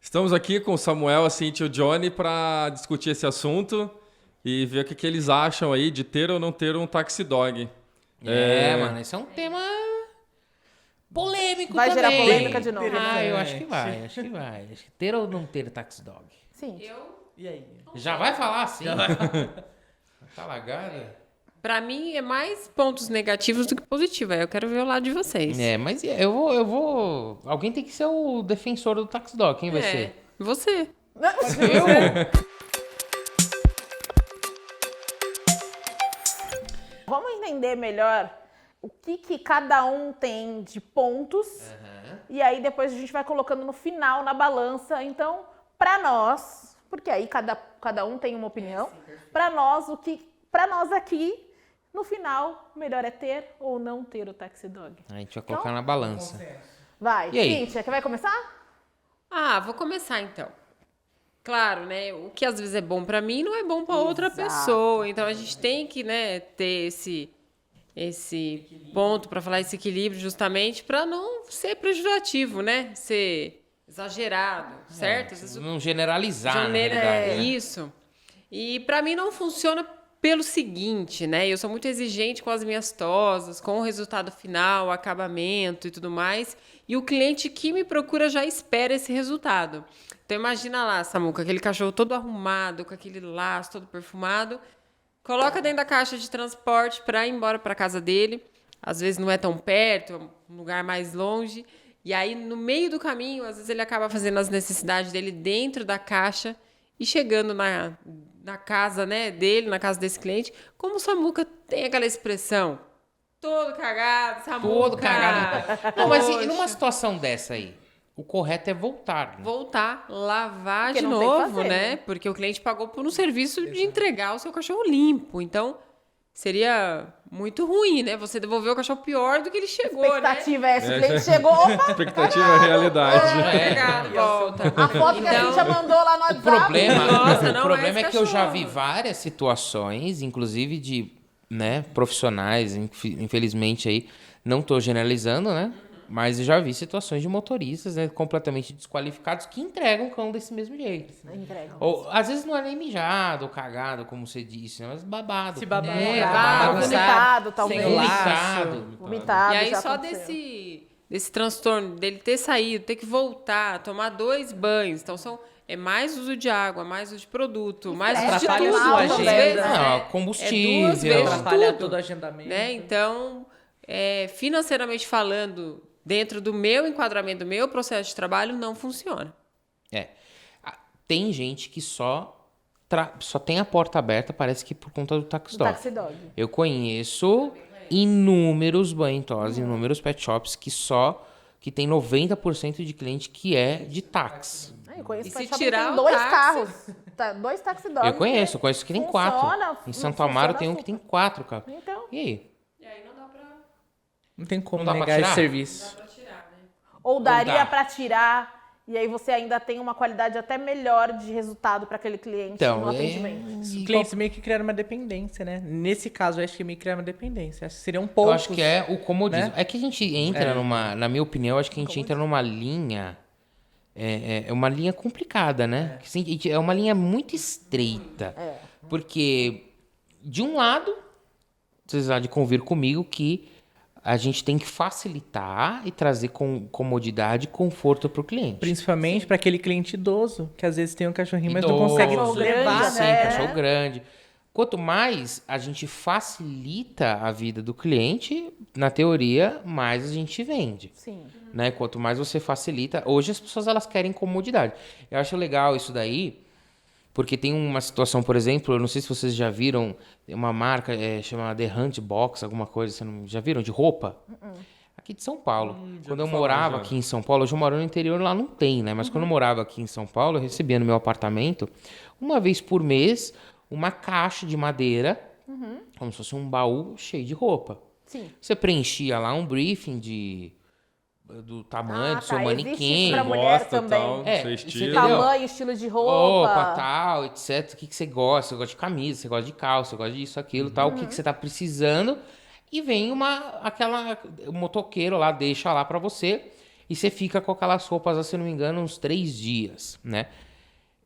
Estamos aqui com o Samuel, a Cintia e o Johnny para discutir esse assunto e ver o que eles acham aí de ter ou não ter um taxi dog. Mano, esse é um tema polêmico Vai também. gerar polêmica de novo. Eu acho que vai. Acho que ter ou não ter taxi dog. Sim. E aí? Já vai falar assim? Tá lagada? Pra mim é mais pontos negativos do que positivos. Aí eu quero ver o lado de vocês. Mas eu vou... Alguém tem que ser o defensor do taxi dog. Quem vai ser? Você. Eu? Vamos entender melhor o que cada um tem de pontos. E aí depois a gente vai colocando no final, na balança. Então, pra nós, porque aí cada um tem uma opinião. Pra nós, pra nós aqui, no final, melhor é ter ou não ter o taxi dog. A gente vai colocar na balança. Vai, E aí? Cíntia, quer vai começar? Vou começar então. Claro, né? O que às vezes é bom pra mim não é bom pra outra Exato. pessoa. Então a gente tem que, né, ter esse ponto pra falar esse equilíbrio justamente pra não ser prejudicativo, né? Ser exagerado, certo? Às vezes Não generalizar, na janeiro realidade. né? Isso. E pra mim não funciona pelo seguinte, né? Eu sou muito exigente com as minhas tosas, com o resultado final, o acabamento e tudo mais. E o cliente que me procura já espera esse resultado. Então imagina lá, Samuca, aquele cachorro todo arrumado, com aquele laço todo perfumado. Coloca dentro da caixa de transporte para ir embora para casa dele. Às vezes não é tão perto, é um lugar mais longe. E aí, no meio do caminho, às vezes ele acaba fazendo as necessidades dele dentro da caixa e chegando na casa, né, dele, na casa desse cliente. Como o Samuca tem aquela expressão, todo cagado, Samuca. Todo cagado. Não, mas Poxa. numa situação dessa aí, o correto é voltar. Né? Voltar, lavar Porque de não tem o que novo, fazer, né? né? Porque o cliente pagou por um serviço de entregar o seu cachorro limpo. Então, seria muito ruim, né? Você devolver o cachorro pior do que ele chegou, né? Expectativa é essa, o cliente chegou, opa, Expectativa é realidade. Obrigado, volta. a foto que a Então- Cíntia mandou lá no O WhatsApp. problema, Nossa, o não problema é é esse que eu já cachorro. vi várias situações, inclusive de, né, profissionais, infelizmente aí, não tô generalizando, né? Mas eu já vi situações de motoristas, né, completamente desqualificados que entregam o cão desse mesmo jeito. Entrega. Ou às vezes não é nem mijado ou cagado, como você disse, né, mas babado. Se babado, Vomitado, talvez. sem laço. Vomitado. Vomitado, E aí já só aconteceu. desse transtorno, dele ter saído, ter que voltar, tomar 2 banhos. Então, é mais uso de água, mais uso de produto, mais uso de atrapalha tudo. a sua Às agenda. vezes, Não, né? combustível. duas vezes Atrapalhar tudo. todo o agendamento. Né? Então, financeiramente falando, dentro do meu enquadramento, do meu processo de trabalho, não funciona. Tem gente que só tem a porta aberta, parece que por conta do taxi Do dog. taxi dog. Eu conheço inúmeros banho toys, inúmeros pet shops que tem 90% de cliente que é de táxi. Eu conheço E pet se shop que tirar tem o 2 táxi? carros. 2 taxi dogs. Eu conheço que tem 4. Funciona, Em não Santo Amaro funciona tem um que super. tem 4, cara. Então, E aí? E aí não dá pra Não tem como Não dá pra negar esse tirar? serviço. tirar, né? ou daria dá. pra tirar e aí você ainda tem uma qualidade até melhor de resultado para aquele cliente Então, no atendimento. Os e clientes meio que criaram uma dependência, né? Nesse caso, eu acho que meio que criaram uma dependência. Acho que seriam Eu poucos. acho que é o comodismo. né? É que a gente entra na minha opinião, acho que a gente entra numa linha. É uma linha complicada, né? É uma linha muito estreita. É. Porque, de um lado, vocês há de convir comigo que a gente tem que facilitar e trazer comodidade e conforto para o cliente. Principalmente para aquele cliente idoso, que às vezes tem um cachorrinho, mas não Idoso, consegue Cachorro levar, grande, Sim, né? cachorro grande. Quanto mais a gente facilita a vida do cliente, na teoria, mais a gente vende. Sim. Né? Quanto mais você facilita... Hoje as pessoas elas querem comodidade. Eu acho legal isso daí, porque tem uma situação, por exemplo, eu não sei se vocês já viram, tem uma marca chamada The Hunt Box, alguma coisa, vocês não, já viram? De roupa? Aqui de São Paulo. Quando eu ouvi falar, morava já. aqui em São Paulo, hoje eu moro no interior, lá não tem, né? Mas quando eu morava aqui em São Paulo, eu recebia no meu apartamento, uma vez por mês, uma caixa de madeira, como se fosse um baú cheio de roupa. Sim. Você preenchia lá um briefing do tamanho do seu Existe manequim. isso pra mulher Gosta, também. tal, É, seu você estilo. entendeu? Tamanho, estilo de roupa. Roupa, tal, etc. O que você gosta? Você gosta de camisa, você gosta de calça, você gosta disso, aquilo, tal. O que você tá precisando. E vem o motoqueiro lá, deixa lá pra você. e você fica com aquelas roupas, se não me engano, uns 3 dias, né?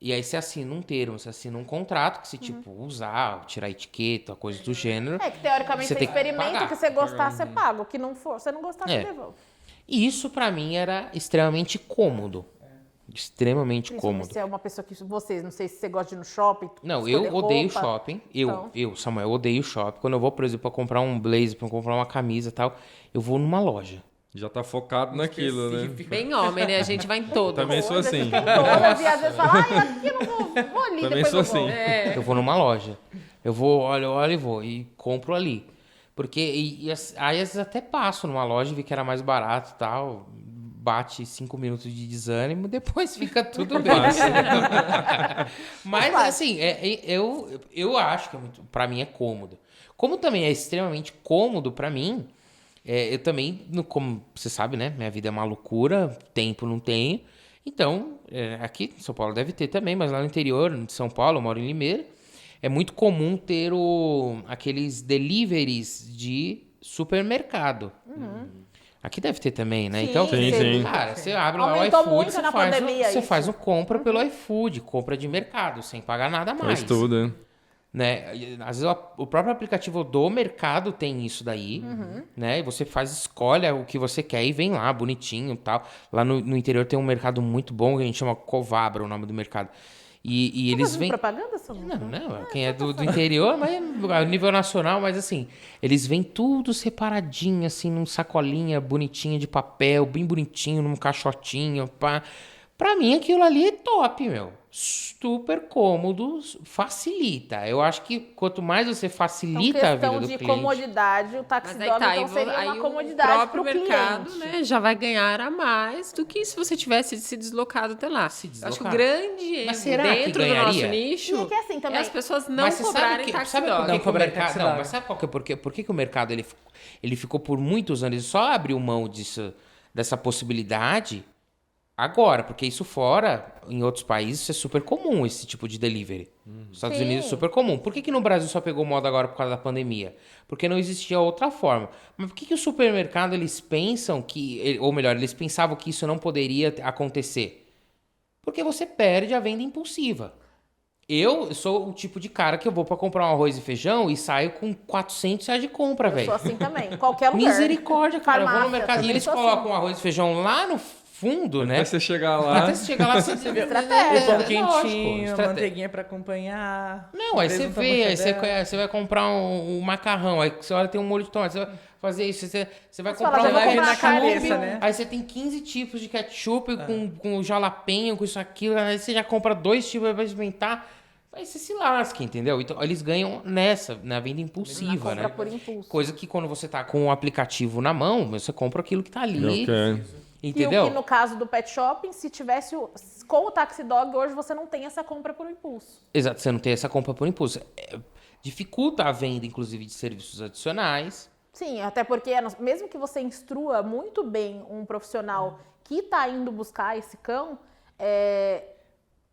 E aí você assina um termo, você assina um contrato que você, tipo, usar, tirar etiqueta, coisa do gênero. Que teoricamente você tem que experimenta, pagar. o que você gostar, você paga. O que não for, você não gostar, você devolve. E isso, pra mim, era extremamente cômodo. Extremamente Principalmente cômodo. se é uma pessoa que vocês, não sei se você gosta de ir no shopping. Não, escolher eu odeio roupa. shopping. Então. Samuel, eu odeio shopping. Quando eu vou, por exemplo, pra comprar um blazer, pra comprar uma camisa e tal, eu vou numa loja. Já tá focado naquilo, né? Bem homem, né? A gente vai em todos. Também sou Hoje, assim. Tem todas, e às vezes fala, aqui eu não vou ali, Também depois sou eu vou. assim. Eu vou numa loja. Eu vou, olho e vou. E compro ali. Porque, aí às vezes até passo numa loja e vi que era mais barato e tal. Bate 5 minutos de desânimo, depois fica tudo bem. Mas, assim, eu acho que pra mim é cômodo. Como também é extremamente cômodo pra mim, eu também, como você sabe, né? Minha vida é uma loucura, tempo não tenho. Então, aqui em São Paulo deve ter também, mas lá no interior de São Paulo, eu moro em Limeira, é muito comum ter aqueles deliveries de supermercado. Aqui deve ter também, né? Sim, então, sim. cara, você abre lá o Aumentou iFood, muito você na faz, pandemia você isso. faz uma compra pelo iFood, compra de mercado, sem pagar nada mais. Faz tudo, né? Né? E, às vezes o próprio aplicativo do mercado tem isso daí, né? E você escolhe o que você quer e vem lá, bonitinho e tal. Lá no interior tem um mercado muito bom que a gente chama Covabra, o nome do mercado. E eles Fazendo vêm... propaganda, Samuel? Não, quem é do interior, mas a nível nacional, mas assim, eles vêm tudo separadinho, assim, num sacolinha bonitinha de papel, bem bonitinho, num caixotinho, pá. Pra mim, aquilo ali é top, meu. Super cômodo, facilita. Eu acho que quanto mais você facilita a vida questão do de cliente... comodidade, o taxi Mas aí dog, tá, então seria aí uma o comodidade próprio pro mercado, cliente. né, já vai ganhar a mais do que se você tivesse se deslocado até lá. Eu acho que o grande erro Mas será que dentro do ganharia? nosso nicho E é que assim também- as pessoas não Mas você cobrarem sabe taxi sabe por dog. que que o cobrar mercado... taxi Não, dog. mas sabe por que o mercado ele ficou por muitos anos, ele só abriu mão dessa possibilidade agora, porque isso fora, em outros países, isso é super comum, esse tipo de delivery. Nos Estados Sim. Unidos é super comum. Por que no Brasil só pegou moda agora por causa da pandemia? Porque não existia outra forma. Mas por que o supermercado, eles pensam que... Ou melhor, eles pensavam que isso não poderia acontecer? Porque você perde a venda impulsiva. Eu sou o tipo de cara que eu vou pra comprar um arroz e feijão e saio com R$400 de compra, Eu velho. sou assim também, em qualquer lugar. Misericórdia, cara. Eu vou no Farmácia, mercado e também eles sou colocam assim. um arroz e feijão lá no fundo, né? Até você chegar lá. Até você chegar lá, você vê. Estratégia. Pão Lógico, quentinho, manteiguinha pra acompanhar. Não, aí você presunto vê, aí mortadela. você vai comprar um macarrão, aí você olha tem um molho de tomate, você vai fazer isso, você vai Mas comprar fala, um já vou comprar ketchup, cabeça, né? aí você tem 15 tipos de ketchup com jalapeno, com isso, aquilo, aí você já compra 2 tipos, vai experimentar, aí você se lasca, entendeu? Então eles ganham na venda impulsiva, compra né? por impulso. Coisa que quando você tá com o aplicativo na mão, você compra aquilo que tá ali, entendeu? E o que no caso do pet shopping, se tivesse com o taxi dog, hoje você não tem essa compra por impulso. Exato, você não tem essa compra por impulso. Dificulta a venda, inclusive, de serviços adicionais. Sim, até porque mesmo que você instrua muito bem um profissional que está indo buscar esse cão,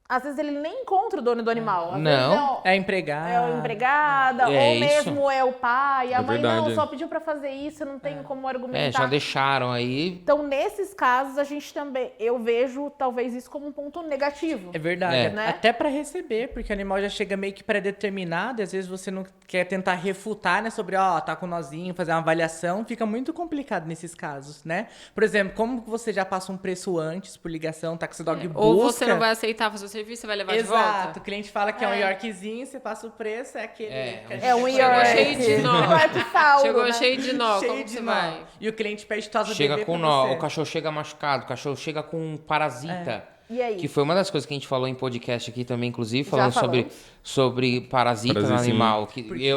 às vezes ele nem encontra o dono do animal. Às Não. vezes É empregado. é a empregada, É ou isso. mesmo é o pai, a É mãe verdade. não, só pediu para fazer isso, eu não tenho como argumentar. Já deixaram aí. Então, nesses casos, a gente também, eu vejo talvez isso como um ponto negativo. É verdade. É. Né? Até pra receber, porque o animal já chega meio que pré-determinado, e às vezes você não quer tentar refutar, né, sobre, tá com nozinho, fazer uma avaliação, fica muito complicado nesses casos, né? Por exemplo, como que você já passa um preço antes por ligação, Taxi Dog busca... Ou você não vai aceitar fazer o serviço, você vai levar de Exato, volta. o cliente fala que é um Yorkzinho, você passa o preço, é aquele... É um Chegou York. cheio de nó. Yorksauro, Chegou né? cheio de nó, cheio como de você nó. vai? E o cliente pede tosa Chega bebê com pra nó, você. o cachorro chega machucado, o cachorro chega com um parasita. E aí? Que foi uma das coisas que a gente falou em podcast aqui também, inclusive, Já falando falamos. sobre parasita no Parasitinho. animal.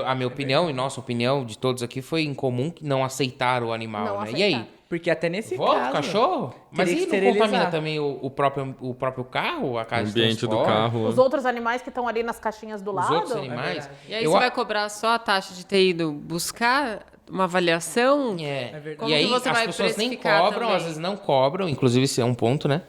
A minha opinião e nossa opinião de todos aqui foi em comum que não aceitar o animal, Não né? E aí? aceitar. Porque até nesse Volta caso... o cachorro? Mas teria e que não contamina esterilizar. também o próprio carro, a O caixa de ambiente do transporte? carro. Os outros animais que estão ali nas caixinhas do Os lado. outros animais? E aí Eu você a- vai cobrar só a taxa de ter ido buscar uma avaliação? É. verdade. Como E aí que você as vai pessoas nem precificar cobram, também? às vezes não cobram, inclusive isso é um ponto, né?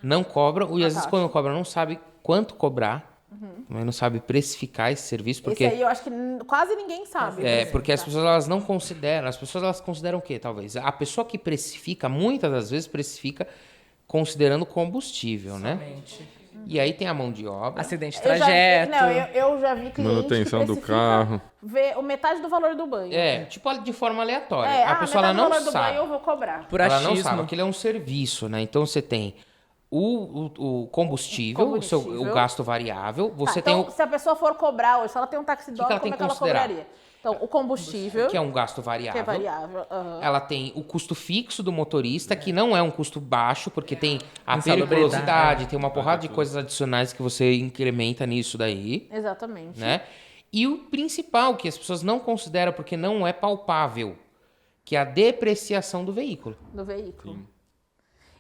Não cobram, e às vezes quando cobram não sabe quanto cobrar. Também não sabe precificar esse serviço, porque... Esse aí eu acho que quase ninguém sabe. Porque as pessoas elas não consideram. As pessoas elas consideram o quê, talvez? A pessoa que precifica, muitas das vezes, precifica considerando combustível, né? Somente. E aí tem a mão de obra. Acidente de Eu já, trajeto. não, eu já vi cliente Manutenção que do precifica carro. ver o metade do valor do banho. Tipo de forma aleatória. A pessoa ela metade do não valor do sabe. banho eu vou cobrar. Por Ela não achismo. sabe, aquilo é um serviço, né? Então você tem o combustível, o gasto variável, você tem então, se a pessoa for cobrar hoje, se ela tem um taxi dog, ela como tem é que que ela considerar? cobraria? Então, o combustível, que é um gasto que é variável. variável. Ela tem o custo fixo do motorista, que não é um custo baixo, porque tem a Insalubridade. periculosidade, tem uma porrada de coisas adicionais que você incrementa nisso daí, Exatamente. né? E o principal, que as pessoas não consideram porque não é palpável, que é a depreciação do veículo. Do veículo.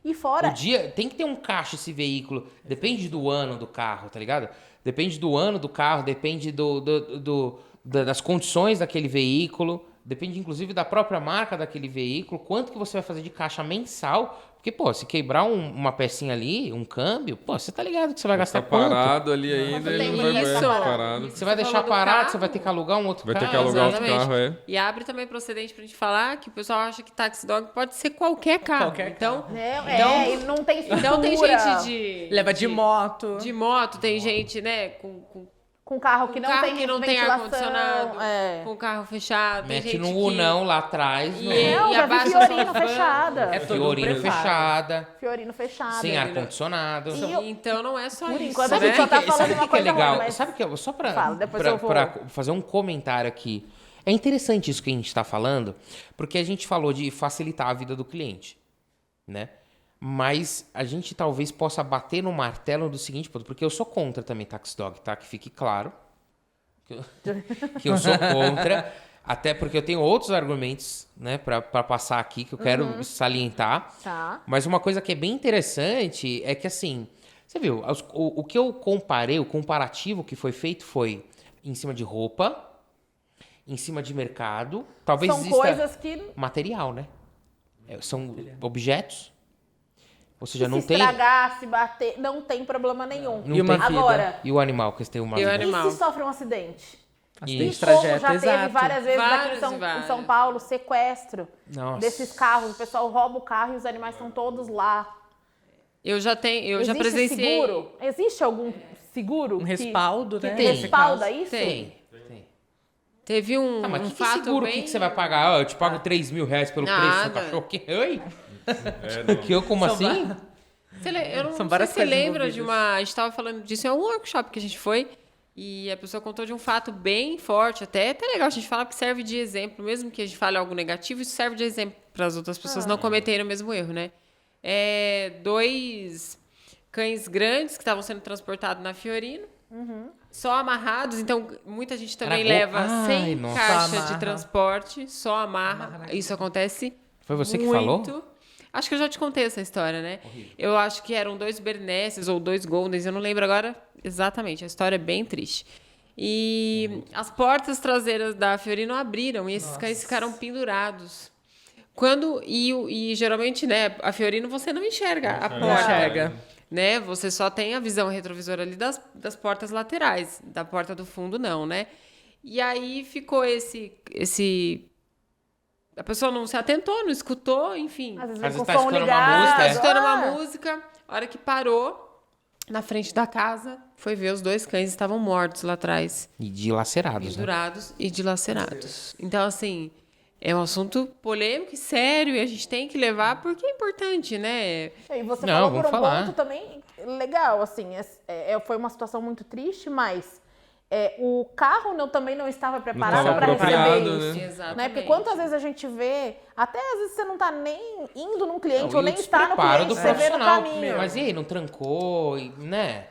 E fora... Tem que ter um caixa esse veículo, depende do ano do carro, tá ligado? Depende do ano do carro, depende das condições daquele veículo, depende inclusive da própria marca daquele veículo, quanto que você vai fazer de caixa mensal, porque, pô, se quebrar uma pecinha ali, um câmbio, pô, você tá ligado que você vai gastar Tá quanto? parado ali ainda, ele não vai Isso. vai parado. Você vai deixar falou do parado, carro. você vai ter que alugar um outro Vai carro. ter que alugar outro Exatamente. carro, E abre também procedente pra gente falar que o pessoal acha que taxi dog pode ser qualquer carro. Qualquer então, e não tem estrutura. então tem gente de... Leva de moto. De moto, tem gente, né, com carro que não carro tem que não tem ventilação, ar-condicionado, é. com carro fechado. Tem Mete gente no que... unão lá atrás, E- no Não, e já vi abaixa Fiorino só- fechada. É todo Fiorino preparo. fechada, Fiorino fechada. sem ar-condicionado. Então não é só Por isso, enquanto a né? gente só tá Sabe falando o uma que é coisa legal? ruim, mas... Sabe que só Fala, depois pra eu vou- fazer um comentário aqui. É interessante isso que a gente está falando, porque a gente falou de facilitar a vida do cliente, né? Mas a gente talvez possa bater no martelo do seguinte ponto, porque eu sou contra também taxi dog, tá? Que fique claro que eu sou contra, até porque eu tenho outros argumentos, né, para passar aqui que eu quero salientar. Tá. Mas uma coisa que é bem interessante é que, assim, você viu, o que eu comparei, o comparativo que foi feito foi em cima de roupa, em cima de mercado, talvez São exista coisas que... material, né? São objetos. Ou seja, Se não tem... estragar, se bater, não tem problema nenhum. Não E uma tem vida. Agora, E o animal, que tem uma E o vida. animal. e se sofre um acidente? Acidente Isso. de trajeto, Como já teve exato. várias vezes aqui Vários em São, e vários. em São Paulo, sequestro Nossa. desses carros. O pessoal rouba o carro e os animais estão todos lá. Eu já Existe presenciei. seguro? Existe algum seguro? Um respaldo, que né? tem. Que respalda Nesse isso? Tem. Teve um, Ah, mas um que fato seguro? bem... O que você vai pagar? Ah, eu te pago 3 mil reais pelo preço do seu Nada. cachorro. Oi? Que eu, como assim? Eu não São sei várias se você coisas lembra de envolvidas. a gente estava falando disso em um workshop que a gente foi e a pessoa contou de um fato bem forte, até legal a gente falar, porque serve de exemplo, mesmo que a gente fale algo negativo, isso serve de exemplo para as outras pessoas não cometerem o mesmo erro, né? 2 cães grandes que estavam sendo transportados na Fiorino, só amarrados, então muita gente também Era leva Ai, sem nossa. caixa Só de amarra. transporte, só amarra. Isso acontece Foi você que muito. falou? Acho que eu já te contei essa história, né? Eu acho que eram 2 Bernesses ou 2 Goldens, eu não lembro agora exatamente. A história é bem triste. E as portas traseiras da Fiorino abriram e esses cães ficaram pendurados. E geralmente, né, a Fiorino você não enxerga a porta. Não enxerga. Né? Você só tem a visão retrovisora ali das portas laterais, da porta do fundo não, né? E aí ficou a pessoa não se atentou, não escutou, enfim. Às vezes Às vem com vezes tá o som escutando uma ligado. música, Tá escutando uma Ah, música, a hora que parou, na frente da casa, foi ver os 2 cães estavam mortos lá atrás, E dilacerados, né? pendurados e dilacerados. Então, assim, é um assunto polêmico e sério, e a gente tem que levar porque é importante, né? E você Não, falou vamos por um falar. ponto também legal, assim, foi uma situação muito triste, mas o carro também não estava preparado estava para receber apropriado, isso. né? Exatamente. Né? Porque quantas vezes a gente vê, até às vezes você não tá nem indo num cliente Não, ou e nem o está no despreparo cliente, do você vê no profissional. caminho. Mas e aí, não trancou, né?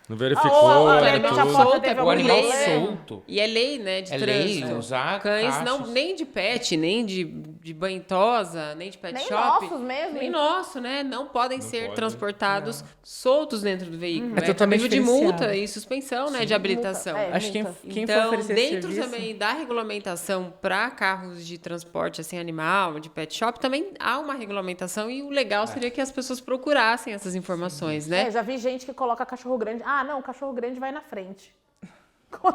Não Ou, verificou, de era repente, a tudo. porta teve O algum animal problema. solto. E é lei, né, de É trânsito. lei usar Cães não, caixas. nem de pet, nem de banho tosa, nem de pet Nem shop. nossos mesmo, Nem hein? nosso, né? Não podem ser transportados soltos dentro do veículo. É totalmente cabível de diferenciado. multa e suspensão, né, de habilitação. Multa, Acho que multa. quem for Então, oferecer esse dentro serviço... também da regulamentação para carros de transporte assim animal, de pet shop, também há uma regulamentação e o legal seria que as pessoas procurassem essas informações, né? Já vi gente que coloca cachorro grande. Ah, não, o cachorro grande vai na frente.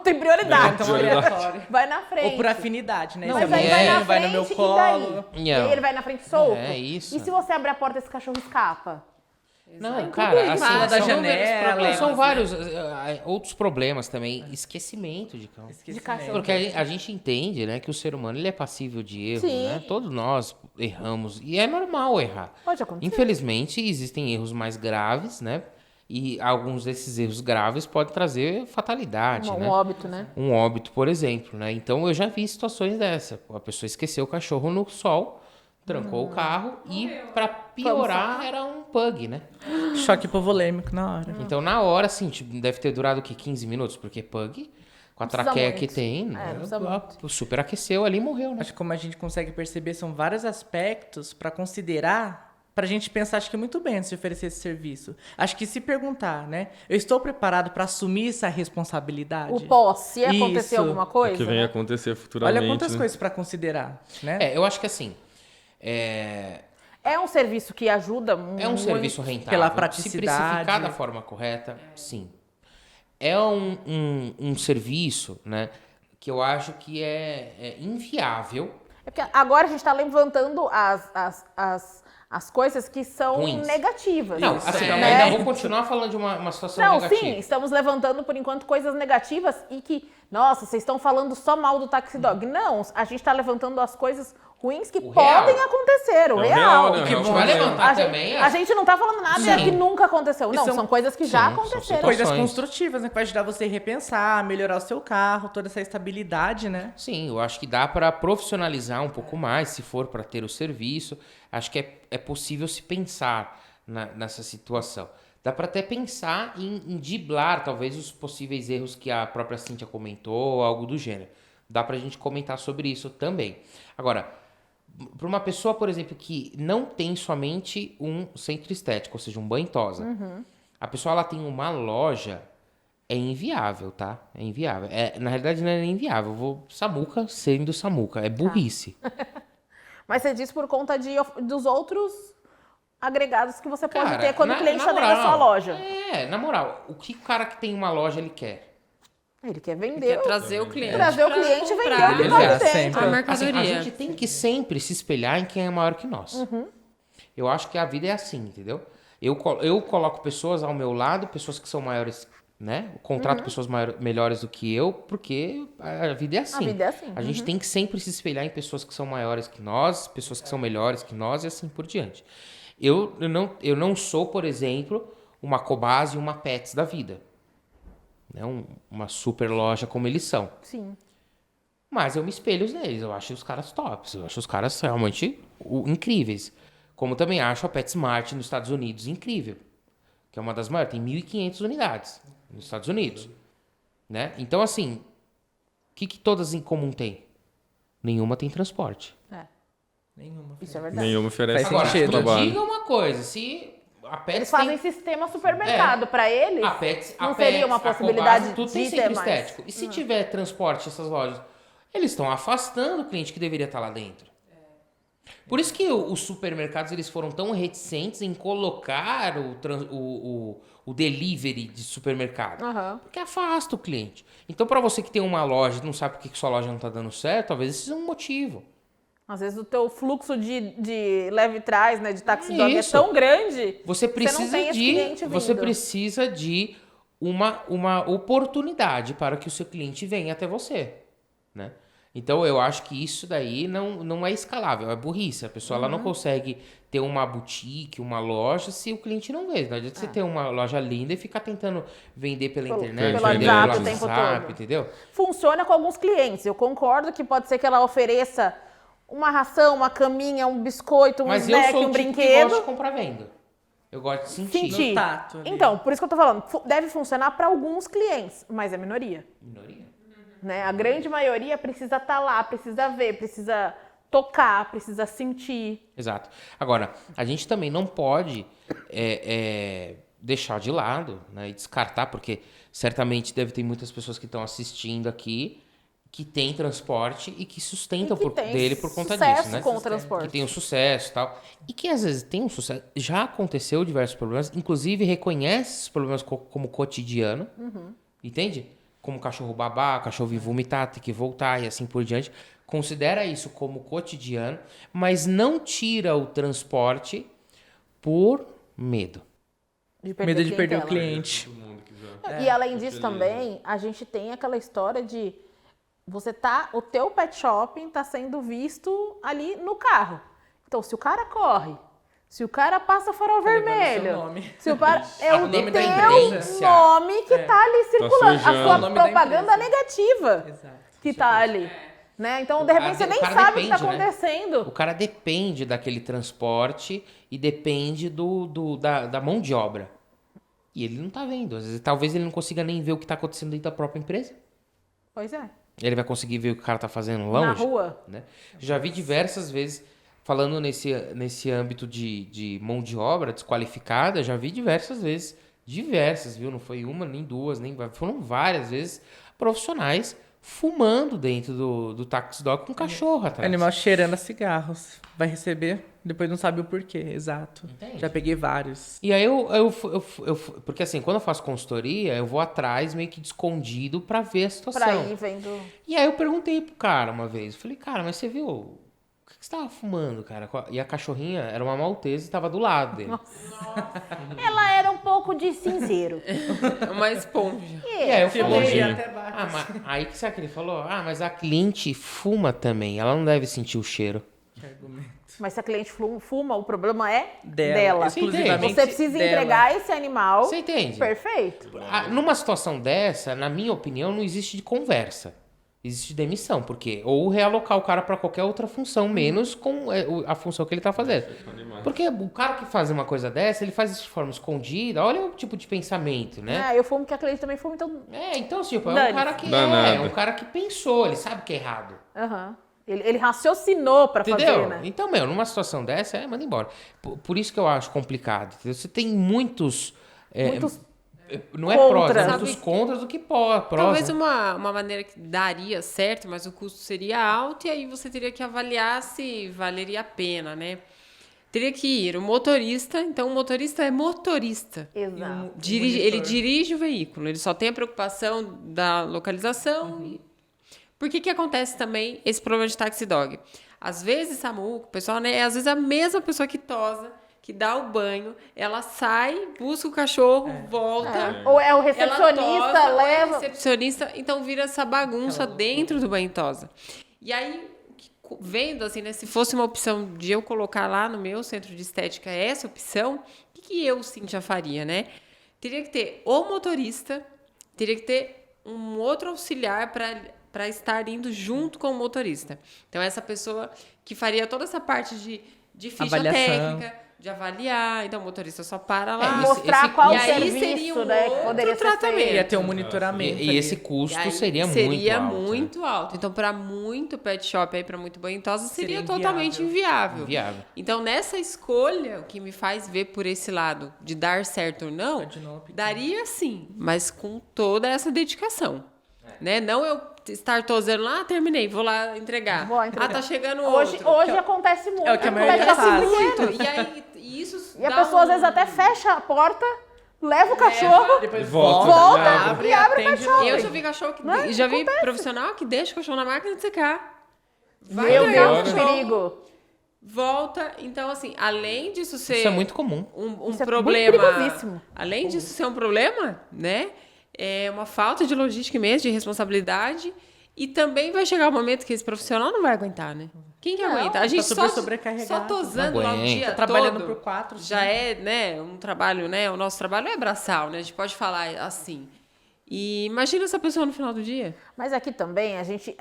Tem prioridade. Então, aleatório. Vai na frente. Ou por afinidade, né? Não, Esse é Mas aí é, vai na amiguinho, vai frente no meu e colo. daí? E Não. aí ele vai na frente solto? É isso. E se você abrir a porta, esse cachorro escapa? Não, cara, assim, Fala da são, janela. são vários outros problemas também. Esquecimento de cão. De cachorro. Porque a gente entende, né, que o ser humano ele é passível de erro, Sim. né? Todos nós erramos e é normal errar. Pode acontecer. Infelizmente, existem erros mais graves, né? E alguns desses erros graves podem trazer fatalidade, Um né? óbito, né? Um óbito, por exemplo, né? Então eu já vi situações dessa. A pessoa esqueceu o cachorro no sol, trancou o carro e, pra piorar, era um pug, né? Choque hipovolêmico na hora. Então, na hora, assim, tipo, deve ter durado o quê? 15 minutos? Porque pug, com a Precisa traqueia muito. que tem, não precisa superaqueceu ali e morreu, né? Acho que como a gente consegue perceber, são vários aspectos para considerar, para a gente pensar, acho que muito bem antes de oferecer esse serviço. Acho que se perguntar, né? Eu estou preparado para assumir essa responsabilidade? O pós, se acontecer Isso. alguma coisa. Que vem né? acontecer futuramente. Olha quantas né? coisas para considerar, né? Eu acho que assim, É um serviço que ajuda muito. é um serviço rentável. Pela Se praticidade. precificar da forma correta, sim. É um serviço, né, que eu acho que é inviável. É porque agora a gente está levantando as coisas que são Ruins. negativas. Não, Isso, assim, né? ainda vou continuar falando de uma situação Não, negativa. sim, estamos levantando por enquanto coisas negativas e que, nossa, vocês estão falando só mal do Taxi Dog. Não, a gente está levantando as coisas ruins que O podem real. acontecer, o É o real. real, né? O que Realmente. vai levantar A gente, também a gente não tá falando nada Sim. que nunca aconteceu. Não, são- são coisas que já Sim, são aconteceram. situações. Coisas construtivas, né? Que vai ajudar você a repensar, melhorar o seu carro, toda essa estabilidade, né? Sim, eu acho que dá para profissionalizar um pouco mais, se for para ter o serviço. Acho que é possível se pensar nessa situação. Dá para até pensar em driblar, talvez, os possíveis erros que a própria Cíntia comentou, algo do gênero. Dá pra gente comentar sobre isso também. Agora, para uma pessoa, por exemplo, que não tem somente um centro estético, ou seja, um banho e tosa, a pessoa ela tem uma loja, é inviável, tá? É inviável. Na realidade, não é nem inviável. Eu vou Samuca sendo Samuca. É burrice. Mas você diz por conta dos outros agregados que você pode Cara, ter quando o cliente está dentro da moral, sua loja. Na moral, o que o cara que tem uma loja ele quer? Ele quer vender. Quer trazer o cliente. Trazer o pra cliente e vender comprar o que Ele vale quer dentro. sempre. a Assim, mercadoria. a gente tem que sempre se espelhar em quem é maior que nós. Eu acho que a vida é assim, entendeu? Eu coloco pessoas ao meu lado, pessoas que são maiores, né? Eu contrato pessoas melhores do que eu, porque a vida é assim. A vida é assim. A gente tem que sempre se espelhar em pessoas que são maiores que nós, pessoas que são melhores que nós e assim por diante. Eu não sou, por exemplo, uma Cobase e uma Pets da vida. Né? Uma super loja como eles são. Sim. Mas eu me espelho neles, eu acho os caras tops, eu acho os caras realmente incríveis. Como também acho a PetSmart nos Estados Unidos incrível, que é uma das maiores, tem 1.500 unidades nos Estados Unidos. Né? Então, assim, o que todas em comum têm? Nenhuma tem transporte. Nenhuma. Isso é verdade. Nenhuma oferece Faz Agora, esse sentido. me trabalho. diga uma coisa, se a Pets Eles fazem tem... sistema supermercado. Para eles, A Pets, não a seria Pets, uma a possibilidade Cobase, tudo de tem ter centro mais. estético. E se tiver transporte essas lojas? Eles estão afastando o cliente que deveria estar lá dentro. Por isso que os supermercados eles foram tão reticentes em colocar o delivery de supermercado. Aham. Porque afasta o cliente. Então, para você que tem uma loja e não sabe por que sua loja não está dando certo, talvez esse seja um motivo. Às vezes o teu fluxo de leve e trás, né, de taxi dog é Isso. tão grande, Você não precisa tem esse cliente você vindo. precisa de uma oportunidade para que o seu cliente venha até você, né? Então eu acho que isso daí não é escalável, é burrice. A pessoa ela não consegue ter uma boutique, uma loja se o cliente não vê. Não adianta você ter uma loja linda e ficar tentando vender pela internet, pelo vender WhatsApp pelo o tempo WhatsApp, todo. entendeu? Funciona com alguns clientes. Eu concordo que pode ser que ela ofereça uma ração, uma caminha, um biscoito, um Mas eu snack, sou um o tipo que brinquedo. gosta de comprar venda. Eu gosto de sentir. Sentir. No tato ali. Então, por isso que eu tô falando, deve funcionar para alguns clientes, mas é minoria. Minoria. Né? A grande maioria precisa estar lá, precisa ver, precisa tocar, precisa sentir. Exato. Agora, a gente também não pode deixar de lado, né, e descartar, porque certamente deve ter muitas pessoas que estão assistindo aqui que tem transporte e que sustenta E que tem dele por conta sucesso disso, né? com o transporte. Que tem um sucesso e tal. E que às vezes tem um sucesso. Já aconteceu diversos problemas, inclusive reconhece esses problemas como cotidiano, entende? Como cachorro babar, cachorro vir vomitar, ter que voltar e assim por diante. Considera isso como cotidiano, mas não tira o transporte por medo. Medo de perder o clientela. cliente. Todo mundo quiser. E além disso também, a gente tem aquela história de o teu pet shopping tá sendo visto ali no carro. Então, se o cara corre, se o cara passa farol Tá levando vermelho, seu nome. se o cara, é O o nome da teu imprensa. nome que tá ali circulando, a sujando. sua O nome da propaganda imprensa. negativa Exato. que tá ali. Né? Então, de repente, você nem o cara sabe o que tá depende, né? acontecendo. O cara depende daquele transporte e depende da mão de obra. E ele não tá vendo. Às vezes, talvez ele não consiga nem ver o que tá acontecendo dentro da própria empresa. Pois é. Ele vai conseguir ver o que o cara tá fazendo longe. Na rua. Né? Já vi diversas vezes, falando nesse âmbito de mão de obra desqualificada, já vi diversas vezes. Diversas, viu? Não foi uma, nem duas, foram várias vezes profissionais fumando dentro do taxi dog com cachorro atrás. Animal cheirando a cigarros. Vai receber, depois não sabe o porquê. Exato. Entende? Já peguei vários. E aí porque assim, quando eu faço consultoria, eu vou atrás meio que de escondido pra ver a situação. Pra ir vendo. E aí eu perguntei pro cara uma vez, falei, cara, mas você viu, o que você tava fumando, cara? E a cachorrinha era uma maltese e tava do lado dele. Ela era um pouco de cinzeiro. Uma esponja. E aí eu falei, Elogio. até baixo. aí que sabe que ele falou? Ah, mas a cliente fuma também, ela não deve sentir o cheiro. Que argumento. Mas se a cliente fuma, o problema é Dela. dela. Exclusivamente Você precisa dela. entregar esse animal. Você entende? Perfeito. Numa situação dessa, na minha opinião, não existe de conversa. Existe demissão, porque ou realocar o cara para qualquer outra função, menos com a função que ele tá fazendo. Porque o cara que faz uma coisa dessa, ele faz isso de forma escondida. Olha o tipo de pensamento, né? Eu fumo que a cliente também fuma, então. Então, tipo, é Dane-se. um cara que Danado. um cara que pensou, ele sabe que é errado. Aham. Ele raciocinou pra Entendeu? fazer, né? Então, numa situação dessa, manda embora. Por isso que eu acho complicado. Entendeu? Você tem muitos. Muitos não é prós, contras. é muitos contras do que prós. Talvez né? uma maneira que daria certo, mas o custo seria alto e aí você teria que avaliar se valeria a pena, né? Teria que ir o motorista, então o motorista é motorista. Exato. Ele dirige o veículo, ele só tem a preocupação da localização. Por que acontece também esse problema de taxi dog? Às vezes, Samuco, o pessoal, né? Às vezes a mesma pessoa que tosa, que dá o banho, ela sai, busca o cachorro, volta. Ou é o Ela recepcionista, tosa, ou é leva. recepcionista, então vira essa bagunça dentro do banho tosa. E aí, vendo assim, né, se fosse uma opção de eu colocar lá no meu centro de estética essa opção, o que eu, Cíntia, faria, né? Teria que ter o motorista, teria que ter um outro auxiliar para estar indo junto com o motorista. Então, essa pessoa que faria toda essa parte de ficha Avaliação. técnica, de avaliar. Então, o motorista só para lá. Mostrar qual e aí serviço, seria um né, que outro poderia ser tratamento. feito. Ia ter um monitoramento. E ali. esse custo E aí seria muito alto. muito alto. Então, para muito pet shop aí, para muito banho tosa, seria Seria totalmente inviável. Inviável. Então, nessa escolha, o que me faz ver por esse lado de dar certo ou não, Continuou pequeno. daria sim, mas com toda essa dedicação. Né? Não eu estar tosando lá, terminei, vou lá entregar. Vou lá entregar. Tá chegando Hoje outro. acontece muito. É o que a no maioria pet shop faz. pequeno. E aí, isso E a dá pessoa às vezes até fecha a porta, leva o cachorro. Depois Volta. Volta abre e abre o atende cachorro. Eu já vi cachorro que Né? já vi profissional que deixa o cachorro na máquina de secar. Vai Meu entregar o Deus, que cachorro, perigo. volta. Então, assim, além disso ser Isso é muito comum. um Isso é problema. muito perigosíssimo. Além disso ser um problema, né? É uma falta de logística mesmo, de responsabilidade. E também vai chegar o momento que esse profissional não vai aguentar, né? Quem que aguenta? A gente super só sobrecarregado. tosando lá o Não dia aguenta. Tá trabalhando todo. por 4, Já é, né, um trabalho, né? O nosso trabalho é braçal, né? A gente pode falar assim. E imagina essa pessoa no final do dia. Mas aqui também, a gente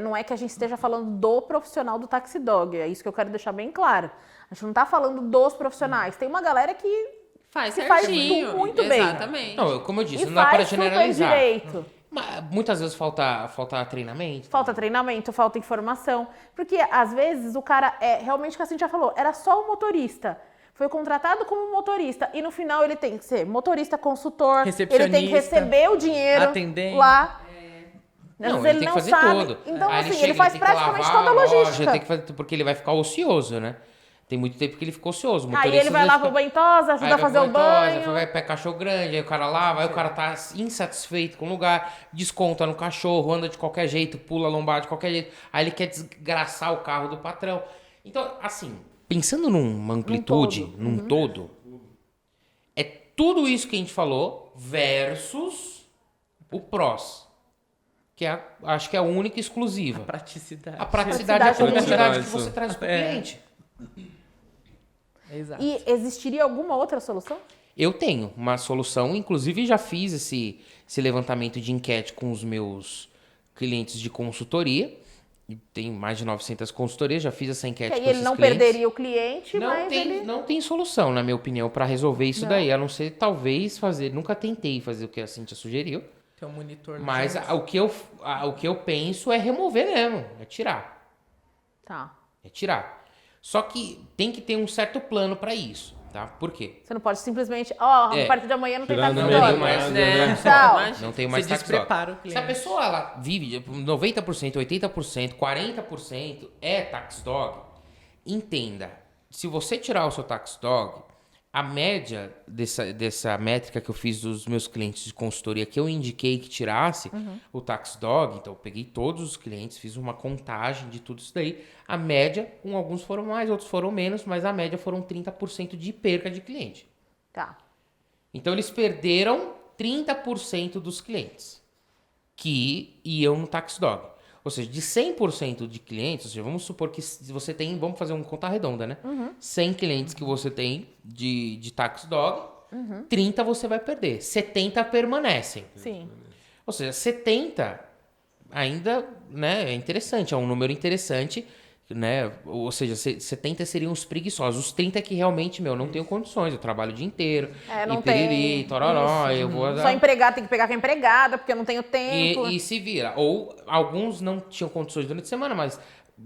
não é que a gente esteja falando do profissional do taxi dog, é isso que eu quero deixar bem claro. A gente não tá falando dos profissionais. Tem uma galera que Faz Que faz certinho. tudo muito bem. Exatamente. Não, como eu disse, e não dá para faz super generalizar. direito. Mas muitas vezes falta treinamento. Falta treinamento, falta informação. Porque, às vezes, o cara realmente o que a Cintia falou, era só o motorista. Foi contratado como motorista. E no final ele tem que ser motorista, consultor. Ele tem que Recepcionista, receber o dinheiro atendente. lá. Às Não, vezes ele tem que fazer todo. Então, Aí assim, chega, ele faz tem que praticamente lavar toda a loja, logística. tem que fazer, porque ele vai ficar ocioso, né? Tem muito tempo que ele ficou ocioso. O Aí motorista ele vai às lá vezes pro banho-tosa, ajuda a fazer o banho. Vai pegar cachorro grande, aí o cara lava, aí o cara tá insatisfeito com o lugar, desconta no cachorro, anda de qualquer jeito, pula a lombada de qualquer jeito. Aí ele quer desgraçar o carro do patrão. Então, assim, pensando numa amplitude, num todo, é tudo isso que a gente falou versus o prós. Que acho que é a única e exclusiva. Praticidade. A praticidade e a comodidade que Isso. você traz pro cliente. Exato. E existiria alguma outra solução? Eu tenho uma solução, inclusive já fiz esse levantamento de enquete com os meus clientes de consultoria. E tem mais de 900 consultorias, já fiz essa enquete Que aí com ele esses não clientes. perderia o cliente, Não mas tem, ele... não tem solução, na minha opinião, para resolver isso daí. A não ser, talvez, fazer... Nunca tentei fazer o que a Cintia sugeriu. Tem um monitor no Mas jogo. o que eu penso é remover mesmo. É tirar. Tá. É tirar. Só que tem que ter um certo plano para isso, tá? Por quê? Você não pode simplesmente, a É. partir de amanhã não tem Tirando taxa o Não de tenho mercado, dólar. mais, né? Tchau. não tenho mais Se tax desprepara dog. o cliente. Se a pessoa ela vive 90%, 80%, 40% é tax dog, entenda, se você tirar o seu tax dog, a média dessa métrica que eu fiz dos meus clientes de consultoria que eu indiquei que tirasse o tax dog, então eu peguei todos os clientes, fiz uma contagem de tudo isso daí, a média, alguns foram mais, outros foram menos, mas a média foram 30% de perca de cliente. Tá. Então eles perderam 30% dos clientes que iam no tax dog. Ou seja, de 100% de clientes, ou seja, vamos supor que você tem, vamos fazer uma conta redonda, né? 100 clientes que você tem de tax dog, 30 você vai perder, 70 permanecem. Sim. Ou seja, 70 ainda, né, é interessante, é um número interessante, né? Ou seja, 70 seriam os preguiçosos, os 30 que realmente, não tenho condições, eu trabalho o dia inteiro, Não e piriri, tem. tororó, Isso. eu vou... Só empregado tem que pegar com a empregada, porque eu não tenho tempo. E se vira. Ou alguns não tinham condições durante a semana, mas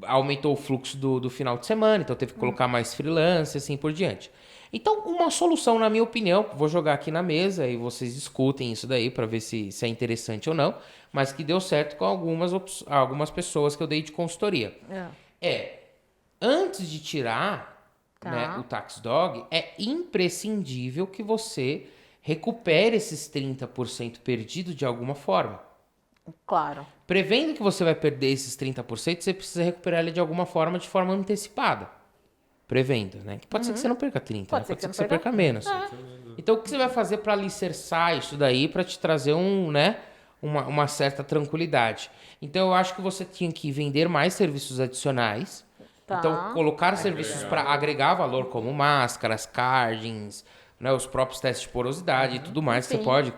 aumentou o fluxo do final de semana, então teve que colocar mais freelance, assim por diante. Então, uma solução, na minha opinião, vou jogar aqui na mesa e vocês escutem isso daí para ver se é interessante ou não, mas que deu certo com algumas pessoas que eu dei de consultoria. Antes de tirar né, o tax dog, é imprescindível que você recupere esses 30% perdido de alguma forma. Claro. Prevendo que você vai perder esses 30%, você precisa recuperar ele de alguma forma, de forma antecipada. Prevendo, né? Que pode ser que você não perca 30%, Pode né? ser Pode que ser que você você não perca menos. Então, o que você vai fazer para alicerçar isso daí, para te trazer uma certa tranquilidade? Então, eu acho que você tinha que vender mais serviços adicionais. Tá. Então, colocar serviços para agregar valor, como máscaras, cardings, né, os próprios testes de porosidade e tudo mais. Você pode,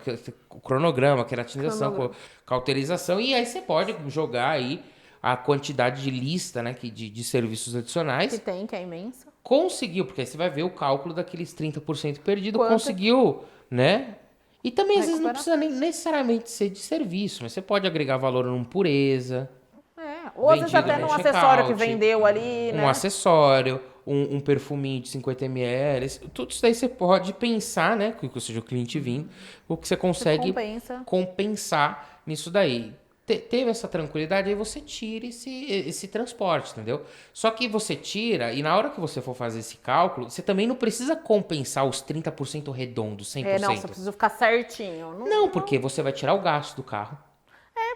o cronograma, queratinização, cauterização, e aí você pode jogar aí a quantidade de lista, né, de serviços adicionais. Que é imensa. Conseguiu, porque aí você vai ver o cálculo daqueles 30% perdido, Quanto? Conseguiu, né? E também, às vezes, não Recuperar. precisa nem necessariamente ser de serviço, mas você pode agregar valor num pureza, Ou às vezes Vendido até no num acessório que checkout, vendeu ali, né? um acessório, um perfuminho de 50 ml. Tudo isso daí você pode pensar, né? Que ou seja, o cliente vindo, o que você consegue compensa. compensar nisso daí. Teve essa tranquilidade, aí você tira esse transporte, entendeu? Só que você tira, e na hora que você for fazer esse cálculo, você também não precisa compensar os 30% redondos, 100%. Não, você precisa ficar certinho. Não, porque você vai tirar o gasto do carro.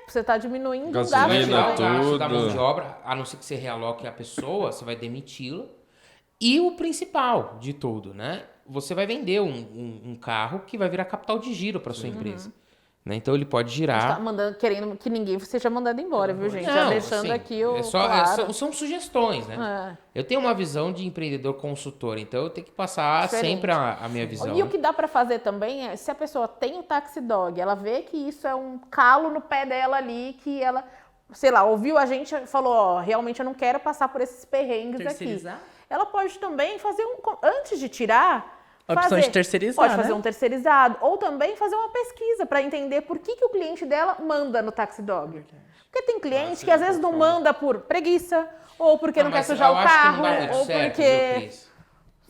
Você tá diminuindo o Gasolina, gasto. Vai tirar né? o gasto da tudo. mão de obra, a não ser que você realoque a pessoa, você vai demiti-la. E o principal de tudo, né? Você vai vender um carro que vai virar capital de giro para sua empresa. Né? Então ele pode girar. Tá querendo que ninguém seja mandado embora, viu, gente? Já Não, deixando assim, aqui o. são sugestões, né? É. Eu tenho uma visão de empreendedor consultor, então eu tenho que passar Diferente. sempre a minha visão. E o que dá pra fazer também é, se a pessoa tem o taxi dog, ela vê que isso é um calo no pé dela ali, que ela, sei lá, ouviu a gente e falou, ó, realmente eu não quero passar por esses perrengues aqui. Terceirizar? Ela pode também fazer antes de tirar, A opção de terceirizar, pode fazer né? um terceirizado, ou também fazer uma pesquisa para entender por que o cliente dela manda no taxi dog. Porque tem cliente que às vezes não manda por preguiça, ou porque não quer mas sujar eu o acho que carro, não dá muito ou certo, porque... viu, Cris?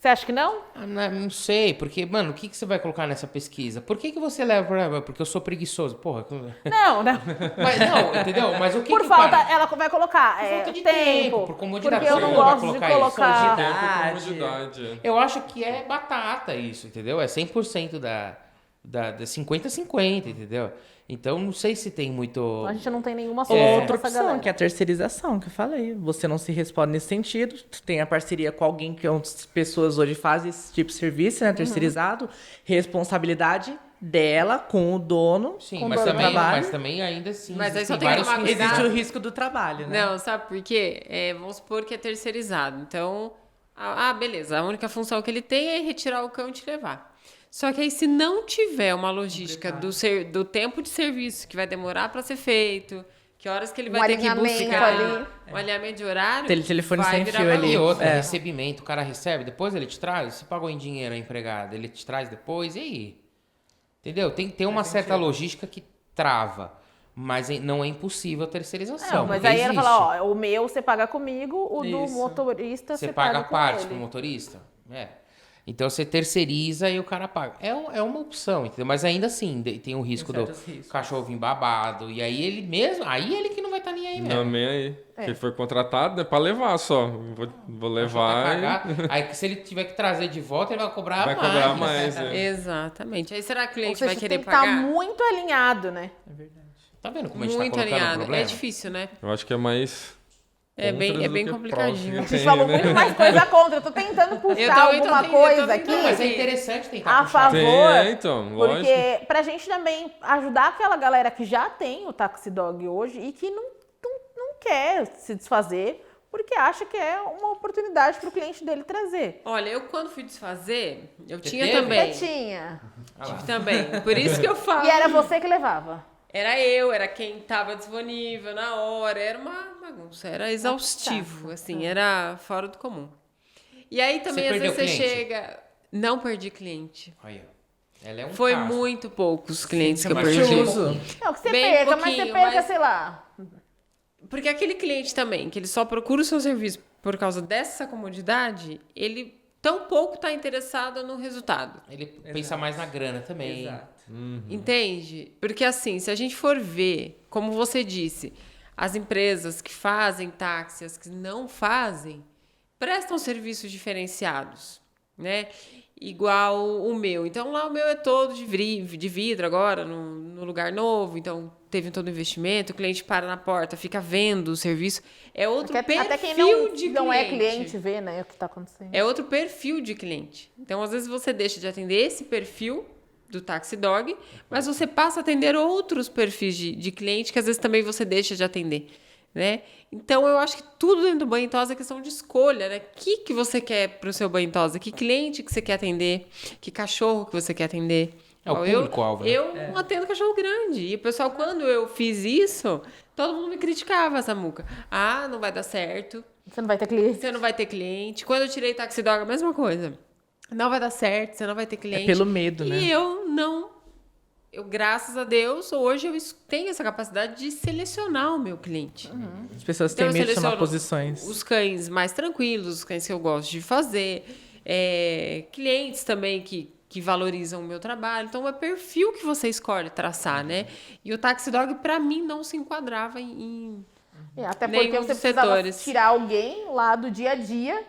Você acha que não? Não sei, porque, mano, o que você vai colocar nessa pesquisa? Por que você leva? Porque eu sou preguiçoso. Porra. Não, não. Mas não, entendeu? Mas o que Por que falta, para? ela vai colocar falta de tempo. por comodidade. Porque eu não Você vai gosto de colocar isso? colocar. Tempo e Comodidade. comodidade. Eu acho que é batata isso, entendeu? É 100% da 50-50, entendeu? Então, não sei se tem muito... A gente não tem nenhuma solução Outra pra essa opção, galera. que é a terceirização, que eu falei. Você não se responde nesse sentido. Tu tem a parceria com alguém que as pessoas hoje fazem esse tipo de serviço, né? Terceirizado. Responsabilidade dela com o dono. Sim, com mas dor no também, trabalho. mas também ainda assim... Mas aí existem só tem que vários tomar fins. cuidado. Existe o risco do trabalho, né? Não, sabe por quê? Vamos supor que é terceirizado. Então, beleza. A única função que ele tem é retirar o cão e te levar. Só que aí, se não tiver uma logística do tempo de serviço que vai demorar para ser feito, que horas que ele vai ter que alinhamento buscar, ali. um alinhamento de horário, Telefone vai sem virar fio ali. E bagunça. outra, recebimento, o cara recebe, depois ele te traz, se pagou em dinheiro a empregada, ele te traz depois, e aí? Entendeu? Tem que ter uma certa logística que trava, mas não é impossível a terceirização. Não, mas porque aí ela existe. fala, ó, o meu você paga comigo, o do Isso. motorista Você você paga a com parte ele. pro motorista? Então você terceiriza e o cara paga. É uma opção, entendeu? Mas ainda assim, tem o risco do certos riscos. cachorro vir babado. E aí ele mesmo, aí ele que não vai estar nem aí mesmo. Não, nem aí. Quem foi contratado é pra levar só. Vou Vai levar e cagar. Aí se ele tiver que trazer de volta, ele vai cobrar vai mais. cobrar mais. Exatamente. Aí será que o Ou cliente seja, vai você querer tem que estar pagar? muito alinhado, né? Tá vendo como a gente tá Muito colocando o alinhado. problema? É difícil, né? Eu acho que é mais... É contras bem do que complicadinho. prós. A gente falou muito mais coisa contra. Eu tô tentando puxar também tô alguma tentando, coisa eu tô aqui Não, mas é interessante tentar a puxar. favor. Então, lógico. Porque pra gente também ajudar aquela galera que já tem o Taxi Dog hoje e que não quer se desfazer porque acha que é uma oportunidade pro cliente dele trazer. Olha, eu quando fui desfazer, eu tinha teve? também. Você tinha. Tive também. Por isso que eu falo. E era você que levava. Era quem estava disponível na hora, era uma bagunça, era exaustivo, assim, era fora do comum. E aí também, Você às vezes, perdeu você cliente? chega... Não perdi cliente. Aí, ó. Ela é um Foi caso. muito poucos clientes Sim, que eu mas perdi. uso. Não, que você Bem perca, mas você pouquinho, perca, mas- sei lá. Porque aquele cliente também, que ele só procura o seu serviço por causa dessa comodidade, ele tão pouco está interessado no resultado. Ele pensa mais na grana também. Exato. Entende? Porque assim, se a gente for ver, como você disse, as empresas que fazem táxi, as que não fazem, prestam serviços diferenciados, né? Igual o meu. Então, lá o meu é todo de vidro agora, no lugar novo. Então, teve todo o investimento, o cliente para na porta, fica vendo o serviço. É outro perfil Até quem de não é cliente vê, né, o que tá acontecendo. É outro perfil de cliente. Então, às vezes, você deixa de atender esse perfil do Taxi Dog, mas você passa a atender outros perfis de cliente que, às vezes, também você deixa de atender, né? Então, eu acho que tudo dentro do banho em tosa é questão de escolha, né? O que você quer para o seu banho em tosa? Que cliente que você quer atender? Que cachorro que você quer atender? É o público-alvo, né? Eu atendo cachorro grande. E o pessoal, quando eu fiz isso, todo mundo me criticava, Samuca. Ah, não vai dar certo. Você não vai ter cliente. Você não vai ter cliente. Quando eu tirei Taxi Dog, a mesma coisa. Não vai dar certo, você não vai ter cliente. É pelo medo, né? E eu não... graças a Deus, hoje eu tenho essa capacidade de selecionar o meu cliente. As pessoas Então, têm eu medo de tomar seleciono posições. os cães mais tranquilos, os cães que eu gosto de fazer. Clientes também que valorizam o meu trabalho. Então, é perfil que você escolhe traçar, né? E o Taxi Dog, para mim, não se enquadrava em Até porque nenhum você dos precisava setores. tirar alguém lá do dia a dia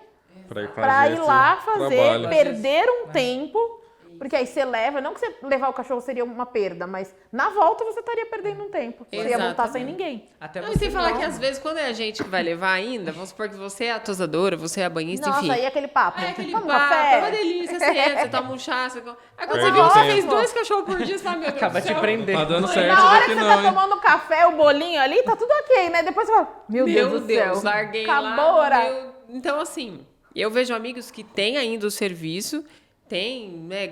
Pra pra ir lá esse fazer, trabalho. perder um tempo. Porque aí você leva, não que você levar o cachorro seria uma perda, mas na volta você estaria perdendo um tempo. Você ia voltar sem Exatamente. ninguém. Até Não, e você sem falar não. que às vezes, quando é a gente que vai levar ainda, vamos supor que você é a tosadora, você é a banhista, Nossa, enfim. aí é aquele papo. Aí aquele Vamos, papo, café? é uma delícia, você entra, você toma um chá, você... Aí quando Perde você viu um que você tempo. fez 2 cachorros por dia, você fala, meu Deus Acaba do te céu. prendendo. Tá dando E certo na hora daqui que você não, tá hein? tomando café, o bolinho ali, tá tudo ok, né? Depois você fala, meu Deus do céu. larguei acabou o lá. horário. Então, assim, eu vejo amigos que têm ainda o serviço,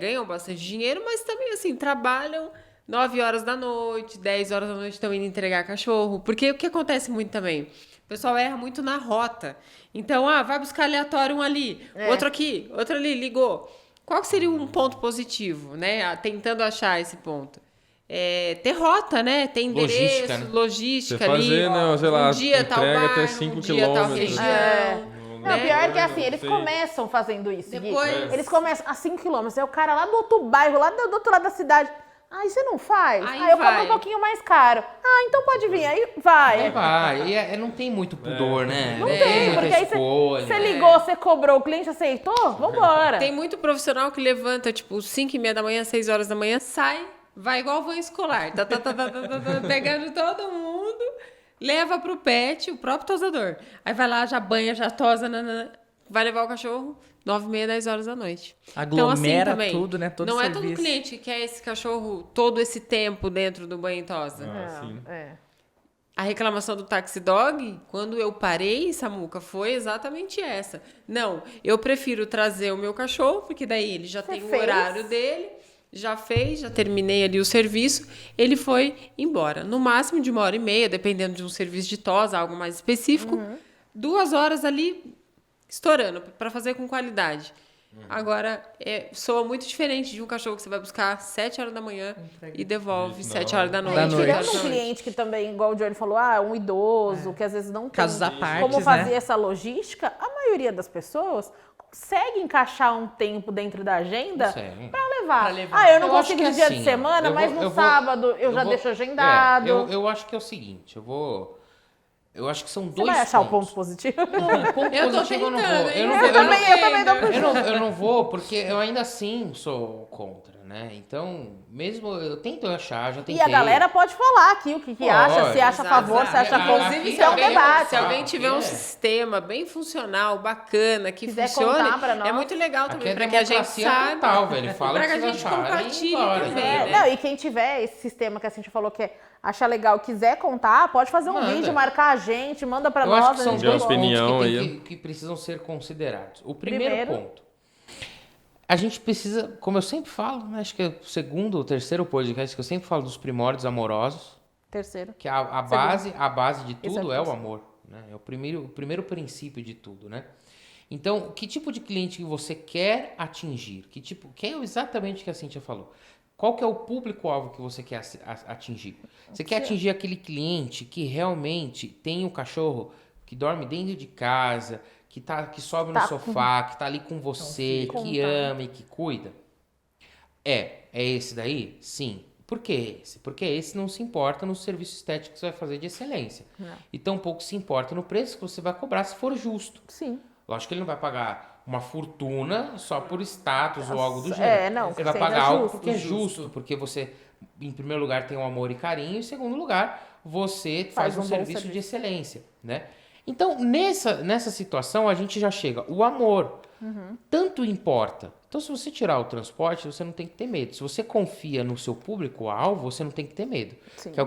ganham bastante dinheiro, mas também, assim, trabalham 9 horas da noite, 10 horas da noite estão indo entregar cachorro. Porque o que acontece muito também? O pessoal erra muito na rota. Então, vai buscar aleatório um ali, outro aqui, outro ali, ligou. Qual que seria um ponto positivo, né? Tentando achar esse ponto. Ter rota, né? Ter endereço, Logística, né? logística Você ali. fazer, né, sei lá, um dia tal entrega bairro, até 5 um dia tal quilômetros. região. Não, pior é que assim, eles começam fazendo isso. Gui. Depois- Eles começam a 5 quilômetros. Aí o cara lá do outro bairro, lá do outro lado da cidade. Aí você não faz? Aí eu cobro vai. um pouquinho mais caro. Ah, então pode vir. Aí vai. Vai, e não tem muito pudor, né? Não tem, muita porque aí escolha. você ligou, você cobrou, o cliente aceitou, vambora. Tem muito profissional que levanta, tipo, 5h30 da manhã, 6 horas da manhã, sai, vai igual van escolar. Pegando todo mundo, leva pro pet, o próprio tosador. Aí vai lá, já banha, já tosa, vai levar o cachorro 9h30, 10 horas da noite. Aglomera tudo, né? Todo não é serviço. todo cliente que quer esse cachorro todo esse tempo dentro do banho e tosa. Sim. A reclamação do Taxi Dog, quando eu parei, Samuca, foi exatamente essa. Não, eu prefiro trazer o meu cachorro, porque daí ele já tem o fez. horário dele, já fez, já terminei ali o serviço, ele foi embora. No máximo de 1h30, dependendo de um serviço de tosa, algo mais específico, 2 horas ali estourando, para fazer com qualidade. Agora, soa muito diferente de um cachorro que você vai buscar 7 horas da manhã e devolve 7 horas da noite. Da noite. Tirando um cliente que também, igual o Johnny falou, um idoso, que às vezes não tem Casos à parte, como fazer né? essa logística, a maioria das pessoas consegue encaixar um tempo dentro da agenda Consegue. pra levar. Pra levar. Ah, eu não Eu acho consigo que no dia assim, de semana, ó, mas no sábado eu já deixo agendado. Eu acho que é o seguinte, eu acho que são Você dois vai achar o pontos. ponto positivo? Não, ponto Eu tô positivo eu não tentando, vou. hein? Eu não Eu vou. Eu também não puxo. Eu não vou, porque eu ainda assim sou contra, né? Então, mesmo eu tento achar, já tentei. E a galera pode falar aqui o que acha, se acha a favor, se acha contra. Inclusive, Isso é um debate. se alguém tiver um É. sistema bem funcional, bacana, que Quiser funcione, contar pra nós. é muito legal Aqui também, é para que a gente democracia saiba. total, velho. Fala Pra o que que a vocês gente acharem e compartilhe bora, também, velho. né? Não, e quem tiver esse sistema que a Cintia falou que acha legal, quiser contar, pode fazer um Manda. vídeo, marcar a gente, manda pra Eu nós. acho que a são gente Deu dois coloca. opinião pontos que, aí. que precisam ser considerados. O primeiro Primeiro. ponto. A gente precisa, como eu sempre falo, né, acho que é o segundo ou terceiro podcast que eu sempre falo dos primórdios amorosos, Terceiro. que a base de Esse tudo é é o o amor, né? É o primeiro princípio de tudo, né? Então, que tipo de cliente que você quer atingir? Que é exatamente o que a Cíntia falou. Qual que é o público-alvo que você quer atingir? Você quer atingir aquele cliente que realmente tem o cachorro que dorme dentro de casa, que sobe no sofá, que tá ali com você, que ama e que cuida? É esse daí? Sim. Por que esse? Porque esse não se importa no serviço estético que você vai fazer de excelência. Não. E tampouco se importa no preço que você vai cobrar se for justo. Sim. Lógico que ele não vai pagar uma fortuna só por status ou algo do gênero. não, Ele vai seja pagar algo justo, porque é justo, porque você, em primeiro lugar, tem um amor e carinho, e em segundo lugar, você faz um um bom serviço serviço. de excelência, né? Então, nessa situação, a gente já chega. O amor tanto importa. Então, se você tirar o transporte, você não tem que ter medo. Se você confia no seu público-alvo, você não tem que ter medo. Sim. Que é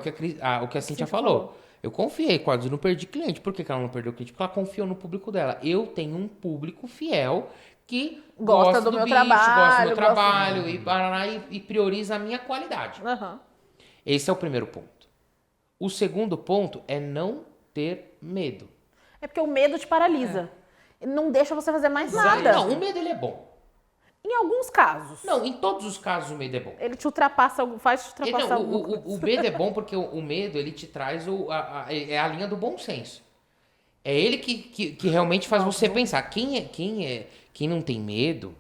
o que a Cíntia falou. Eu confiei, quase não perdi cliente. Por que ela não perdeu cliente? Porque ela confiou no público dela. Eu tenho um público fiel que Gosta do meu trabalho, gosta do meu trabalho e prioriza a minha qualidade. Aham. Esse é o primeiro ponto. O segundo ponto é não ter medo. É porque o medo te paralisa. Não deixa você fazer mais nada. Não, o medo ele é bom. Em alguns casos. Não, em todos os casos o medo é bom. Ele te ultrapassa, faz te Ele ultrapassar não, alguma coisa. o medo é bom porque o medo ele te traz é a linha do bom senso. É ele que realmente faz você pensar. Quem não tem medo,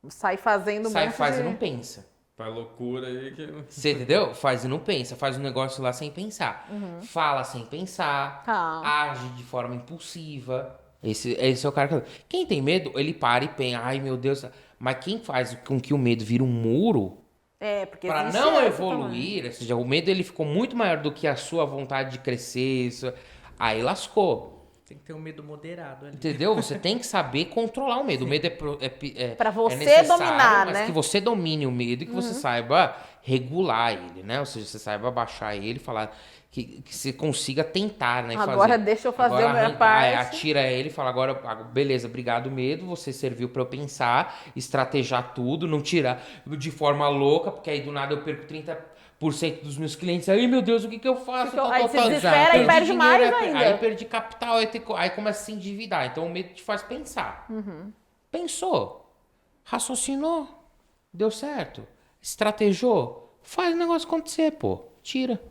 Sai fazendo sai, monte faz de... e não pensa. Faz loucura aí que. Você entendeu? Faz e não pensa. Faz um negócio lá sem pensar. Fala sem pensar. Tá. Age de forma impulsiva. Esse é o cara que... Quem tem medo, ele para e pensa. Ai, meu Deus. Mas quem faz com que o medo vire um muro... É, porque Para existe não essa também. evoluir, ou seja, o medo ele ficou muito maior do que a sua vontade de crescer. Aí lascou. Tem que ter um medo moderado ali. Entendeu? Você tem que saber controlar o medo. O medo Pra você necessário, dominar, mas né? que você domine o medo e que você saiba regular ele, né? Ou seja, você saiba baixar ele e falar que você consiga tentar, né? Agora deixa eu fazer a minha parte. Atira ele e fala, agora, beleza, obrigado medo, você serviu pra eu pensar, estrategiar tudo, não tirar de forma louca, porque aí do nada eu perco 30% dos meus clientes. Aí, meu Deus, o que eu faço? Aí você desespera e Perdi perde dinheiro, mais ainda. Aí perdi capital, aí começa a se endividar. Então o medo te faz pensar. Pensou, raciocinou, deu certo, estrategou, faz o negócio acontecer, pô, tira.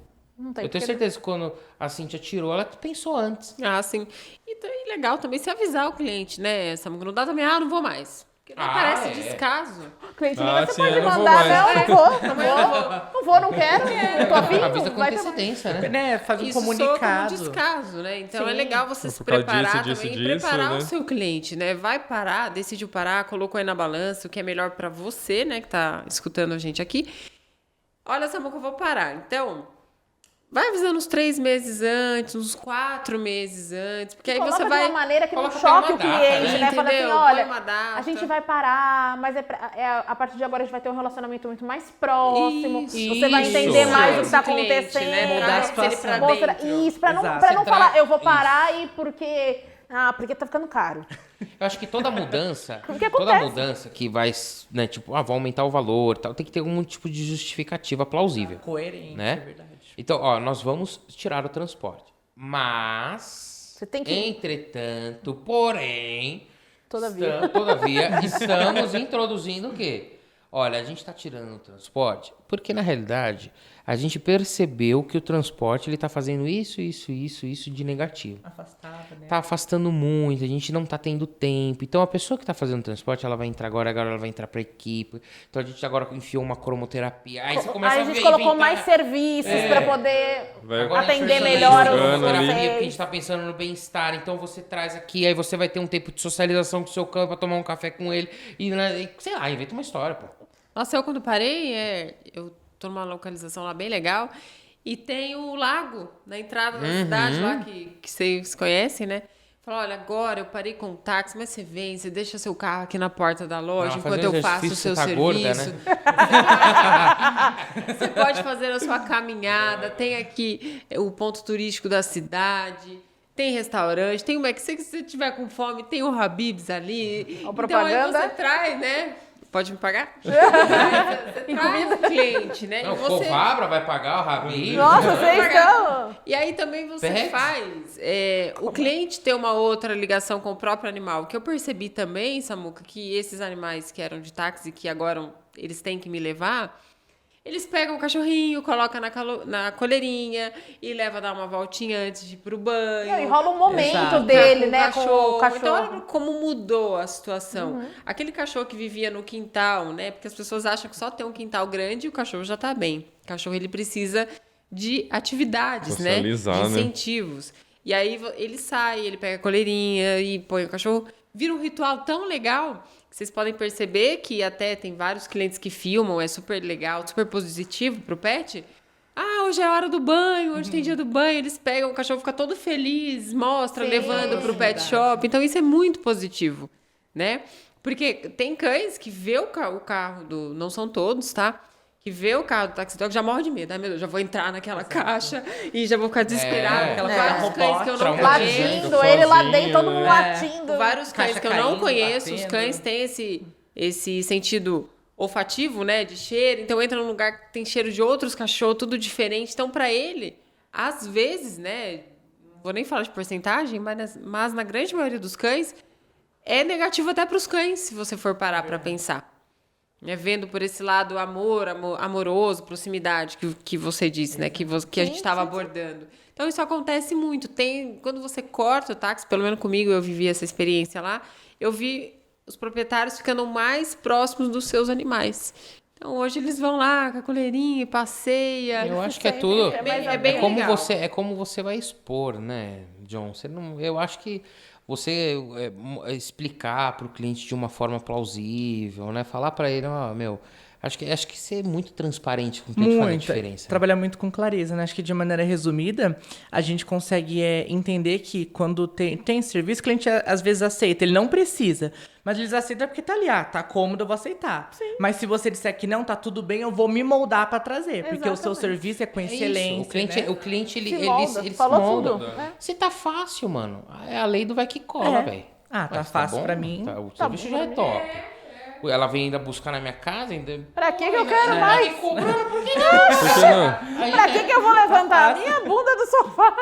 Não tem Eu tenho porque- certeza que quando a Cíntia tirou, ela pensou antes. Ah, sim. E legal também se avisar o cliente, né? Samuca? Não dá também, não vou mais. Porque não parece descaso. O cliente Ah, liga, você sim, pode eu não vou mandar, mais. não vou, não quero, não tô afim, Avisa com vai pra- antecedência, né? Né, faz um Isso soa como comunicado. descaso, né? Então é Sim. legal você Por se causa preparar disso, também e disso, preparar né? o seu cliente, né? Vai parar, decidiu parar, colocou aí na balança o que é melhor pra você, né? Que tá escutando a gente aqui. Olha, Samuca, eu vou parar. Então, vai avisando uns 3 meses antes, uns 4 meses antes, porque aí Coloca você de vai... uma maneira que não Coloca até choque uma o data, cliente, né? né? Fala assim, Entendeu? olha, Põe uma data. a gente vai parar, mas a partir de agora a gente vai ter um relacionamento muito mais próximo. Isso, você vai entender isso. mais o que tá Do cliente, acontecendo. né? Mudar a Trazer ele situação. pra Mostra dentro. isso, pra não Exato. falar, eu vou Isso. parar e porque tá ficando caro. Eu acho que toda mudança, O que toda acontece? mudança que vai, né, tipo, vou aumentar o valor, e tal, tem que ter algum tipo de justificativa plausível. Coerente, Né? é verdade. Então, ó, nós vamos tirar o transporte. Mas, Você tem que- entretanto, porém, Todavia. todavia, estamos introduzindo o quê? Olha, a gente está tirando o transporte porque, na realidade, a gente percebeu que o transporte ele está fazendo isso de negativo. Afastava, né? Tá afastando muito, a gente não tá tendo tempo. Então a pessoa que tá fazendo transporte, ela vai entrar agora ela vai entrar pra equipe. Então a gente agora enfiou uma cromoterapia. Aí você começa Aí a gente colocou mais serviços pra poder Vai Agora atender a gente melhor tá os jogando ali. cromoterapia, porque a vocês. gente tá pensando no bem-estar. Então você traz aqui, aí você vai ter um tempo de socialização com o seu cão pra tomar um café com ele. E, né, e, sei lá, inventa uma história, pô. Nossa, eu quando parei, eu tô numa localização lá bem legal e tem o lago na entrada da cidade lá, que vocês conhecem, né? Falou, olha, agora eu parei com o táxi, mas você vem, você deixa seu carro aqui na porta da loja Ah, enquanto fazer eu faço o exercício, seu você tá gorda, serviço. né? Você pode fazer a sua caminhada, tem aqui o ponto turístico da cidade, tem restaurante, tem o Mac, se você tiver com fome, tem o Habib's ali. Então aí propaganda. você traz, né? Pode me pagar? Você traz o cliente, né? Não, E você... Covabra vai pagar o Rabi. Nossa, vocês estão... E aí também você Pets? faz o cliente ter uma outra ligação com o próprio animal. O que eu percebi também, Samuca, que esses animais que eram de táxi, que agora eles têm que me levar, eles pegam o cachorrinho, colocam na coleirinha e leva a dar uma voltinha antes de ir pro banho. E rola um momento Exato. dele, Com né, com o cachorro. Então, olha como mudou a situação. Aquele cachorro que vivia no quintal, né? Porque as pessoas acham que só tem um quintal grande e o cachorro já tá bem. O cachorro, ele precisa de atividades, né? Socializar, De né? incentivos. E aí, ele sai, ele pega a coleirinha e põe o cachorro. Vira um ritual tão legal que vocês podem perceber que até tem vários clientes que filmam, é super legal, super positivo pro pet. Ah, hoje é a hora do banho, hoje tem dia do banho. Eles pegam, o cachorro fica todo feliz, mostra, Sim. levando pro pet shop. Então, isso é muito positivo, né? Porque tem cães que vê o carro do... Não são todos, tá? Que vê o carro do taxi dog já morre de medo. Ai, meu Deus, já vou entrar naquela caixa e já vou ficar desesperado. Aquela Vários coisa cães que eu não robótica, conheço. Latindo, ele lá sozinho, dentro, todo mundo né? latindo. Vários cães Caixa que eu não caindo, conheço, os batendo. cães têm esse sentido olfativo, né, de cheiro. Então entra num lugar que tem cheiro de outros cachorros, tudo diferente. Então para ele, às vezes, né, não vou nem falar de porcentagem, mas na grande maioria dos cães é negativo até para os cães, se você for parar para pensar. Vendo por esse lado amoroso, proximidade que você disse, né? Que a gente estava abordando. Então, isso acontece muito. Quando você corta o táxi, pelo menos comigo, eu vivi essa experiência lá, eu vi os proprietários ficando mais próximos dos seus animais. Então, hoje eles vão lá com a coleirinha, passeia. Eu acho que é tudo. É bem como legal. como você vai expor, né, John? Você não, eu acho que você explicar para o cliente de uma forma plausível, né? Falar para ele, ó, meu, acho que ser muito transparente com o cliente faz a diferença. Trabalhar muito com clareza, né? Acho que de maneira resumida, a gente consegue entender que quando tem serviço, o cliente às vezes aceita. Ele não precisa, mas eles aceitam porque tá ali, tá cômodo, eu vou aceitar. Sim. Mas se você disser que não, tá tudo bem, eu vou me moldar para trazer. Porque o seu Exatamente. serviço é com É isso, excelência, o cliente ele Se molda, ele se falou molda. tudo. É. Se tá fácil, mano, é a lei do vai que cola, É. velho. Ah, tá Mas fácil bom, pra mim. o Tá serviço bom já é pra top. Ela vem ainda buscar na minha casa, ainda... Pra que eu quero mais? Cobrando, por que Por que não? Pra que eu vou levantar a minha bunda do sofá?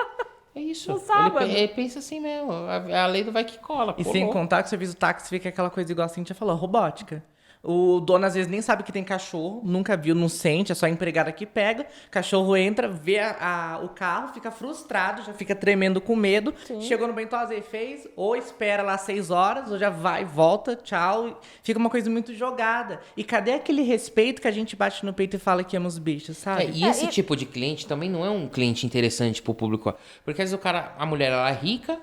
É isso. No sábado. Ele pensa assim mesmo. A lei do vai que cola. E pô, sem louco. contar que o serviço táxi fica aquela coisa igual a Cintia falou, robótica. O dono às vezes nem sabe que tem cachorro, nunca viu, não sente, é só a empregada que pega. Cachorro entra, vê o carro, fica frustrado, já fica tremendo com medo. Chegou no Bentosa e fez, ou espera lá 6 horas, ou já vai, volta, tchau. Fica uma coisa muito jogada. E cadê aquele respeito que a gente bate no peito e fala que ama os bichos, sabe? E esse tipo de cliente também não é um cliente interessante pro público. Porque às vezes a mulher, ela é rica,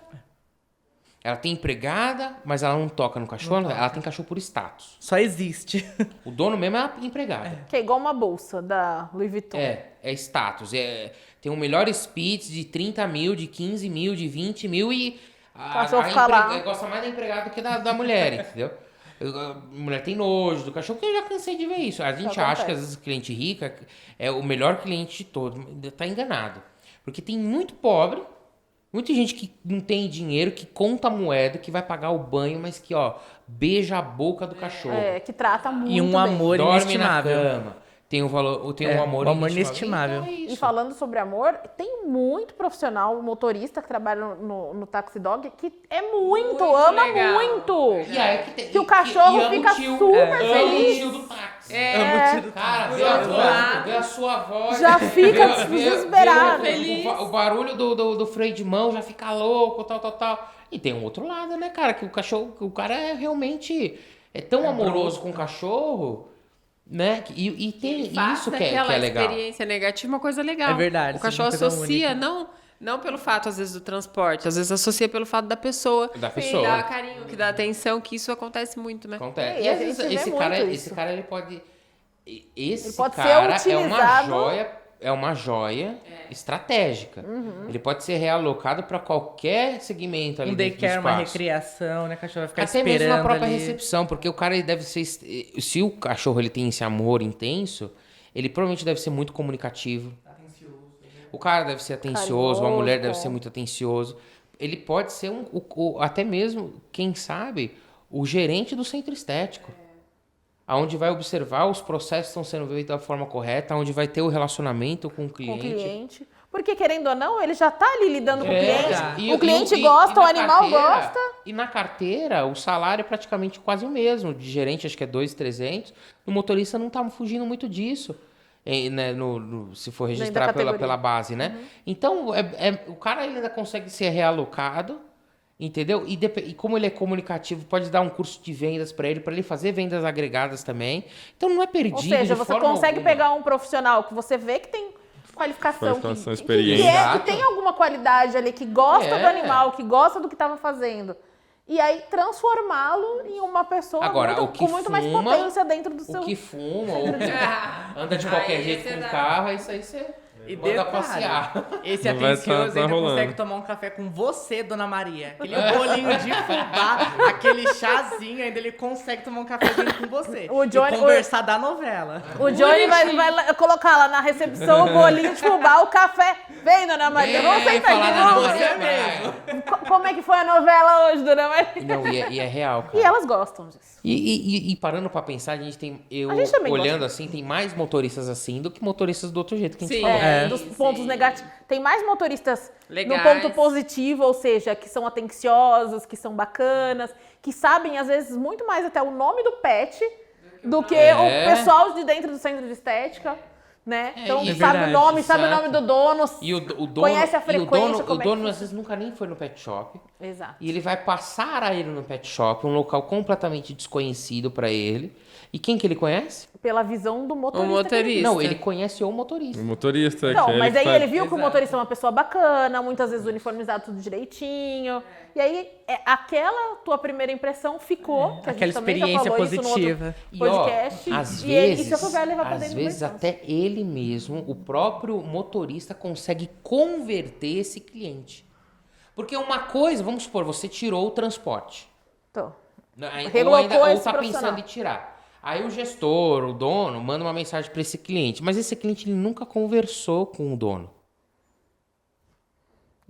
ela tem empregada, mas ela não toca no cachorro, ela tem cachorro por status. Só existe. O dono mesmo é a empregada. Que é igual uma bolsa da Louis Vuitton. É status. Tem o melhor Spitz de 30 mil, de 15 mil, de 20 mil e Cachorro fica lá. gosta mais da empregada do que da mulher, entendeu? A mulher tem nojo do cachorro, porque eu já cansei de ver isso. A gente acha que às vezes o cliente rico é o melhor cliente de todos. Tá enganado. Porque tem muito pobre, muita gente que não tem dinheiro, que conta a moeda, que vai pagar o banho, mas que, beija a boca do cachorro. Que trata muito E um bem. amor Dorme inestimável. na cama. Tem um valor, tem um amor um amor inestimável. inestimável. Então é E isso. falando sobre amor, tem muito profissional, motorista que trabalha no Taxi Dog que é muito ama legal. muito. E aí que, tem, Que o cachorro ama o fica tio, super ama feliz. o tio do táxi. Cara, vê a sua voz. Já fica vê desesperado. o barulho do freio de mão já fica louco, tal. E tem um outro lado, né, cara? Que o cara é realmente tão amoroso com o cachorro, né? E tem isso que é legal. Experiência negativa, uma coisa legal. É verdade, O cachorro seja uma coisa associa, única. não pelo fato, às vezes, do transporte, às vezes associa pelo fato da pessoa. Da Que pessoa. dá carinho, que dá atenção, que isso acontece muito, né? Acontece. E E a às gente vezes vê esse muito cara, isso. ele pode. Esse Ele pode ser cara utilizado. é uma joia estratégica. Ele pode ser realocado para qualquer segmento ali Um dentro do daycare, uma espaço. recreação, né? O cachorro vai ficar Até esperando mesmo na própria ali. recepção, porque o cara ele deve ser. Se o cachorro ele tem esse amor intenso, ele provavelmente deve ser muito comunicativo. O cara deve ser atencioso, a mulher deve ser muito atencioso. Ele pode ser até mesmo, quem sabe, o gerente do centro estético. Aonde vai observar os processos que estão sendo feitos da forma correta, onde vai ter o relacionamento com o Com cliente. o cliente. Porque, querendo ou não, ele já tá ali lidando com o cliente. E O cliente e gosta, o na animal gosta. E na carteira, o salário é praticamente quase o mesmo. De gerente, acho que é 2.300. O motorista não tá fugindo muito disso. Né, se for registrar pela base, né? Então, o cara ele ainda consegue ser realocado, entendeu? E como ele é comunicativo, pode dar um curso de vendas para ele fazer vendas agregadas também. Então, não é perdido. Ou seja, de você forma consegue alguma. pegar um profissional que você vê que tem qualificação, experiência. que Exato. tem alguma qualidade ali, que gosta do animal, que gosta do que estava fazendo. E aí transformá-lo em uma pessoa Agora, o que com muito mais fuma, potência dentro do seu... O que fuma, ou que anda de qualquer jeito com o carro, isso aí você E manda detalhe, passear. esse Não vai atencioso tá ainda rolando. consegue tomar um café com você, Dona Maria. Aquele bolinho de fubá, aquele chazinho, ainda ele consegue tomar um cafezinho com você. O Johnny- e conversar da novela. O Johnny vai colocar lá na recepção o bolinho de fubá, o café. Vem, Dona Maria, vamos sentar falar aqui. da Vamos. novela. Como é que foi a novela hoje, Dona Maria? Não, e é real, cara. E elas gostam disso. E parando pra pensar, a gente tem. A gente também olhando gosta. assim, tem mais motoristas assim do que motoristas do outro jeito que a gente Sim. falou. Dos pontos negativos. Tem mais motoristas Legais. no ponto positivo, ou seja, que são atenciosos, que são bacanas, que sabem, às vezes, muito mais até o nome do pet do que o pessoal de dentro do centro de estética. Né? Então, e- sabe verdade, o nome, sabe o exato. nome do dono, E o dono, conhece a e frequência. o como é que dono às vezes nunca nem foi no pet shop. Exato. E ele vai passar a ir no pet shop, um local completamente desconhecido pra ele. E quem que ele conhece? Pela visão do motorista. O motorista. que ele Não, ele conhece o motorista. O motorista. Não, que mas aí faz- ele viu que o motorista é uma pessoa bacana, muitas vezes uniformizado tudo direitinho. E aí, aquela tua primeira impressão ficou. Que a gente Aquela também já experiência falou isso no outro positiva. E podcast. às e ele, vezes, isso é o que vai levar pra às dentro do vezes mercado. até ele mesmo, o próprio motorista, consegue converter esse cliente. Porque uma coisa, vamos supor, você tirou o transporte. Tô. Ou esse tá profissional. pensando em tirar. Aí o gestor, o dono, manda uma mensagem para esse cliente. Mas esse cliente ele nunca conversou com o dono.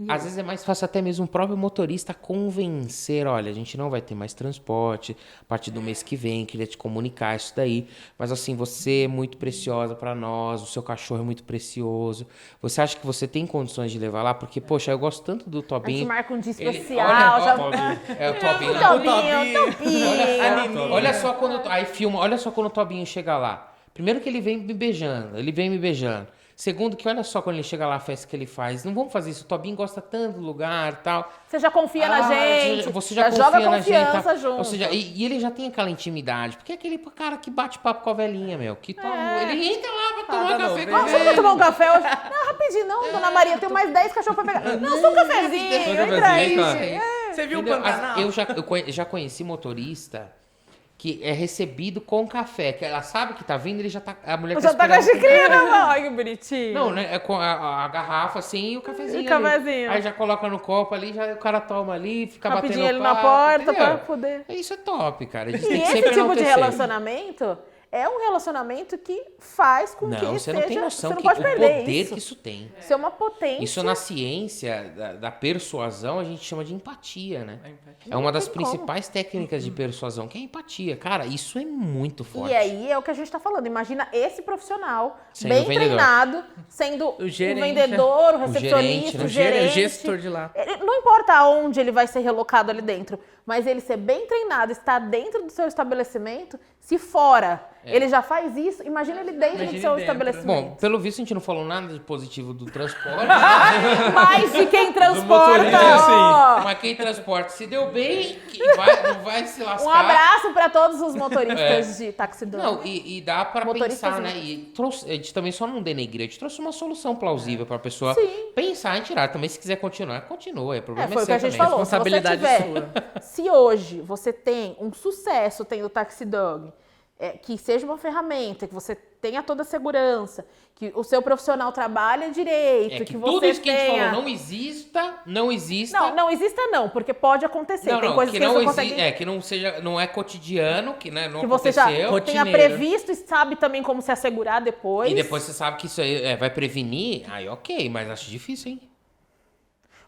Às vezes é mais fácil até mesmo o próprio motorista convencer, olha, a gente não vai ter mais transporte a partir do mês que vem, queria te comunicar isso daí, mas assim, você é muito preciosa para nós, o seu cachorro é muito precioso, você acha que você tem condições de levar lá? Porque, poxa, eu gosto tanto do A gente Tobinho. marca um dia Ele- especial. olha, já... É o Tobinho. O Tobinho. Olha só quando. Aí filma, olha só quando o Tobinho chega lá. Primeiro que ele vem me beijando. Segundo que olha só quando ele chega lá, a festa que ele faz. Não vamos fazer isso. O Tobinho gosta tanto do lugar e tal. Você já confia na gente. Você já joga confia na gente. confiança Tá? junto. Ou seja, e ele já tem aquela intimidade. Porque é aquele cara que bate papo com a velhinha, meu. Que toma, ele entra lá pra tomar café com a Vamos velha. tomar um café hoje? Não, rapidinho, não, dona Maria, eu tenho mais 10 cachorros pra pegar. Não, só um cafezinho, Só um entra aí. cafezinho, cara. Você viu o Entendeu? Pantanal? Eu já conheci motorista que é recebido com café. Que ela sabe que tá vindo, ele já tá. A mulher Já tá com a esperando xicrinha na mão. Ai, que bonitinho. Não, né? É com a garrafa assim e o cafezinho. E o cafezinho. Ali. Aí já coloca no copo ali, já o cara toma ali, fica Rapidinho batendo ele na papo, porta entendeu? pra poder... Isso é top, cara. A gente E tem que esse sempre tipo de enaltecer. relacionamento é um relacionamento que faz com que Não, você seja... não tem noção você não que pode o perder poder isso. que isso tem. Isso é uma potência. Isso na ciência da persuasão a gente chama de empatia, né? A empatia. É uma das tem como. principais técnicas de persuasão, que é a empatia. Cara, isso é muito forte. E aí é o que a gente tá falando. Imagina esse profissional, Sendo bem vendedor. treinado, sendo o gerente, vendedor, o gerente, recepcionista, né? o O gerente. gestor de lá. Não importa aonde ele vai ser relocado ali dentro, mas ele ser bem treinado, estar dentro do seu estabelecimento, se fora ele já faz isso, imagina ele dentro Imagine do seu dentro. estabelecimento. Bom, pelo visto a gente não falou nada de positivo do transporte. Mas de quem transporta, motorista, ó. Mas quem transporta se deu bem, não vai se lascar. Um abraço para todos os motoristas de taxidor. Não, e dá pra Motoristas pensar, né? mesmo. E a gente também só não denegrir, a gente trouxe uma solução plausível pra pessoa Sim. pensar em tirar. Também se quiser continuar, continua. É problema Foi o que a seu gente também. falou. Se você Responsabilidade tiver, se hoje você tem um sucesso tendo Taxi Dog, que seja uma ferramenta, que você tenha toda a segurança, que o seu profissional trabalha direito, É que que você tudo isso que a gente tenha... falou não exista. Não exista não, porque pode acontecer. Tem coisas que, que não eles não conseguem... que não seja, não é cotidiano, que né, não Que você já aconteceu. tenha rotineiro. previsto e sabe também como se assegurar depois. E depois você sabe que isso aí vai prevenir, aí ok, mas acho difícil, hein?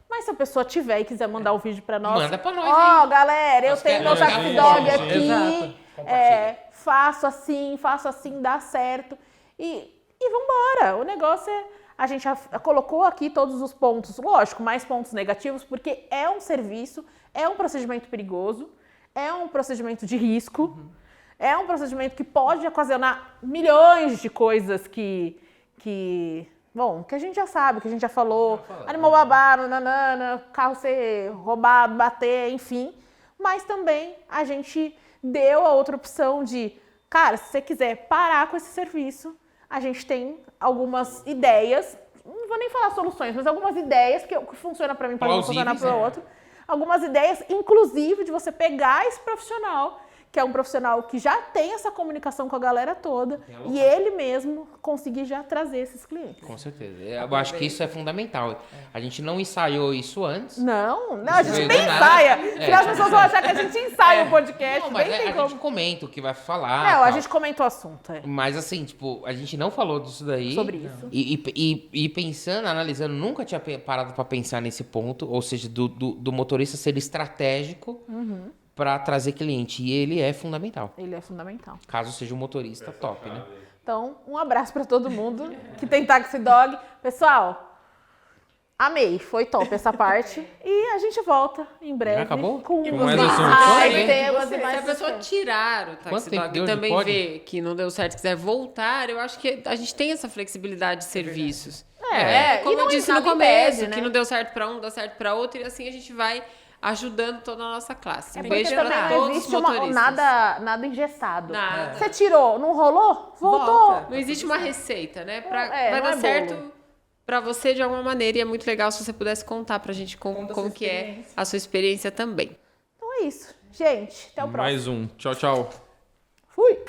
Mas se a pessoa tiver e quiser mandar o vídeo pra nós... Manda pra nós, Ó, hein? galera, eu Nós tenho meu queremos Taxi ver Dog isso, aqui. exato. Faço assim, dá certo. E vambora. O negócio é... A gente já colocou aqui todos os pontos, lógico, mais pontos negativos, porque é um serviço, é um procedimento perigoso, é um procedimento de risco, é um procedimento que pode ocasionar milhões de coisas que a gente já sabe, que a gente já falou, animal babado, nanana, carro ser roubado, bater, enfim. Mas também a gente deu a outra opção de, cara, se você quiser parar com esse serviço, a gente tem algumas ideias, não vou nem falar soluções, mas algumas ideias que funciona para mim, pode não funcionar para o outro. Algumas ideias, inclusive, de você pegar esse profissional, que é um profissional que já tem essa comunicação com a galera toda, e ele mesmo conseguir já trazer esses clientes. Com certeza. Eu acho que isso é fundamental. A gente não ensaiou isso antes. Não, a gente veio nem do nada. ensaia. É. Senão as pessoas vão achar que a gente ensaia o podcast, Não, mas nem a tem como. gente comenta o que vai falar. Não, a tal. gente comenta o assunto, Mas assim, tipo, a gente não falou disso daí. Sobre isso. E pensando, analisando, nunca tinha parado pra pensar nesse ponto, ou seja, do motorista ser estratégico pra trazer cliente. E ele é fundamental. Ele é fundamental. Caso seja um motorista top, né? Então, um abraço pra todo mundo que tem Taxi Dog. Pessoal, amei, foi top essa parte. E a gente volta em breve. Já acabou? Com mais assuntos. mais Pode? temas e Se a mais pessoa assuntos. tirar o Quanto Taxi tempo Dog deu e de também pod? ver que não deu certo, quiser voltar, eu acho que a gente tem essa flexibilidade de serviços. E Como eu não disse no nada começo, impede, né? que não deu certo pra um, deu certo pra outro, e assim a gente vai ajudando toda a nossa classe. É Um porque beijo também pra não todos os existe motoristas. nada engessado. Nada. Você tirou, não rolou? Voltou. Volta. Não existe uma receita, né? Vai não dar é certo bolo. pra você de alguma maneira, e é muito legal se você pudesse contar pra gente como que é a sua experiência também. Então é isso. Gente, até o próximo. Mais um. Tchau, tchau. Fui.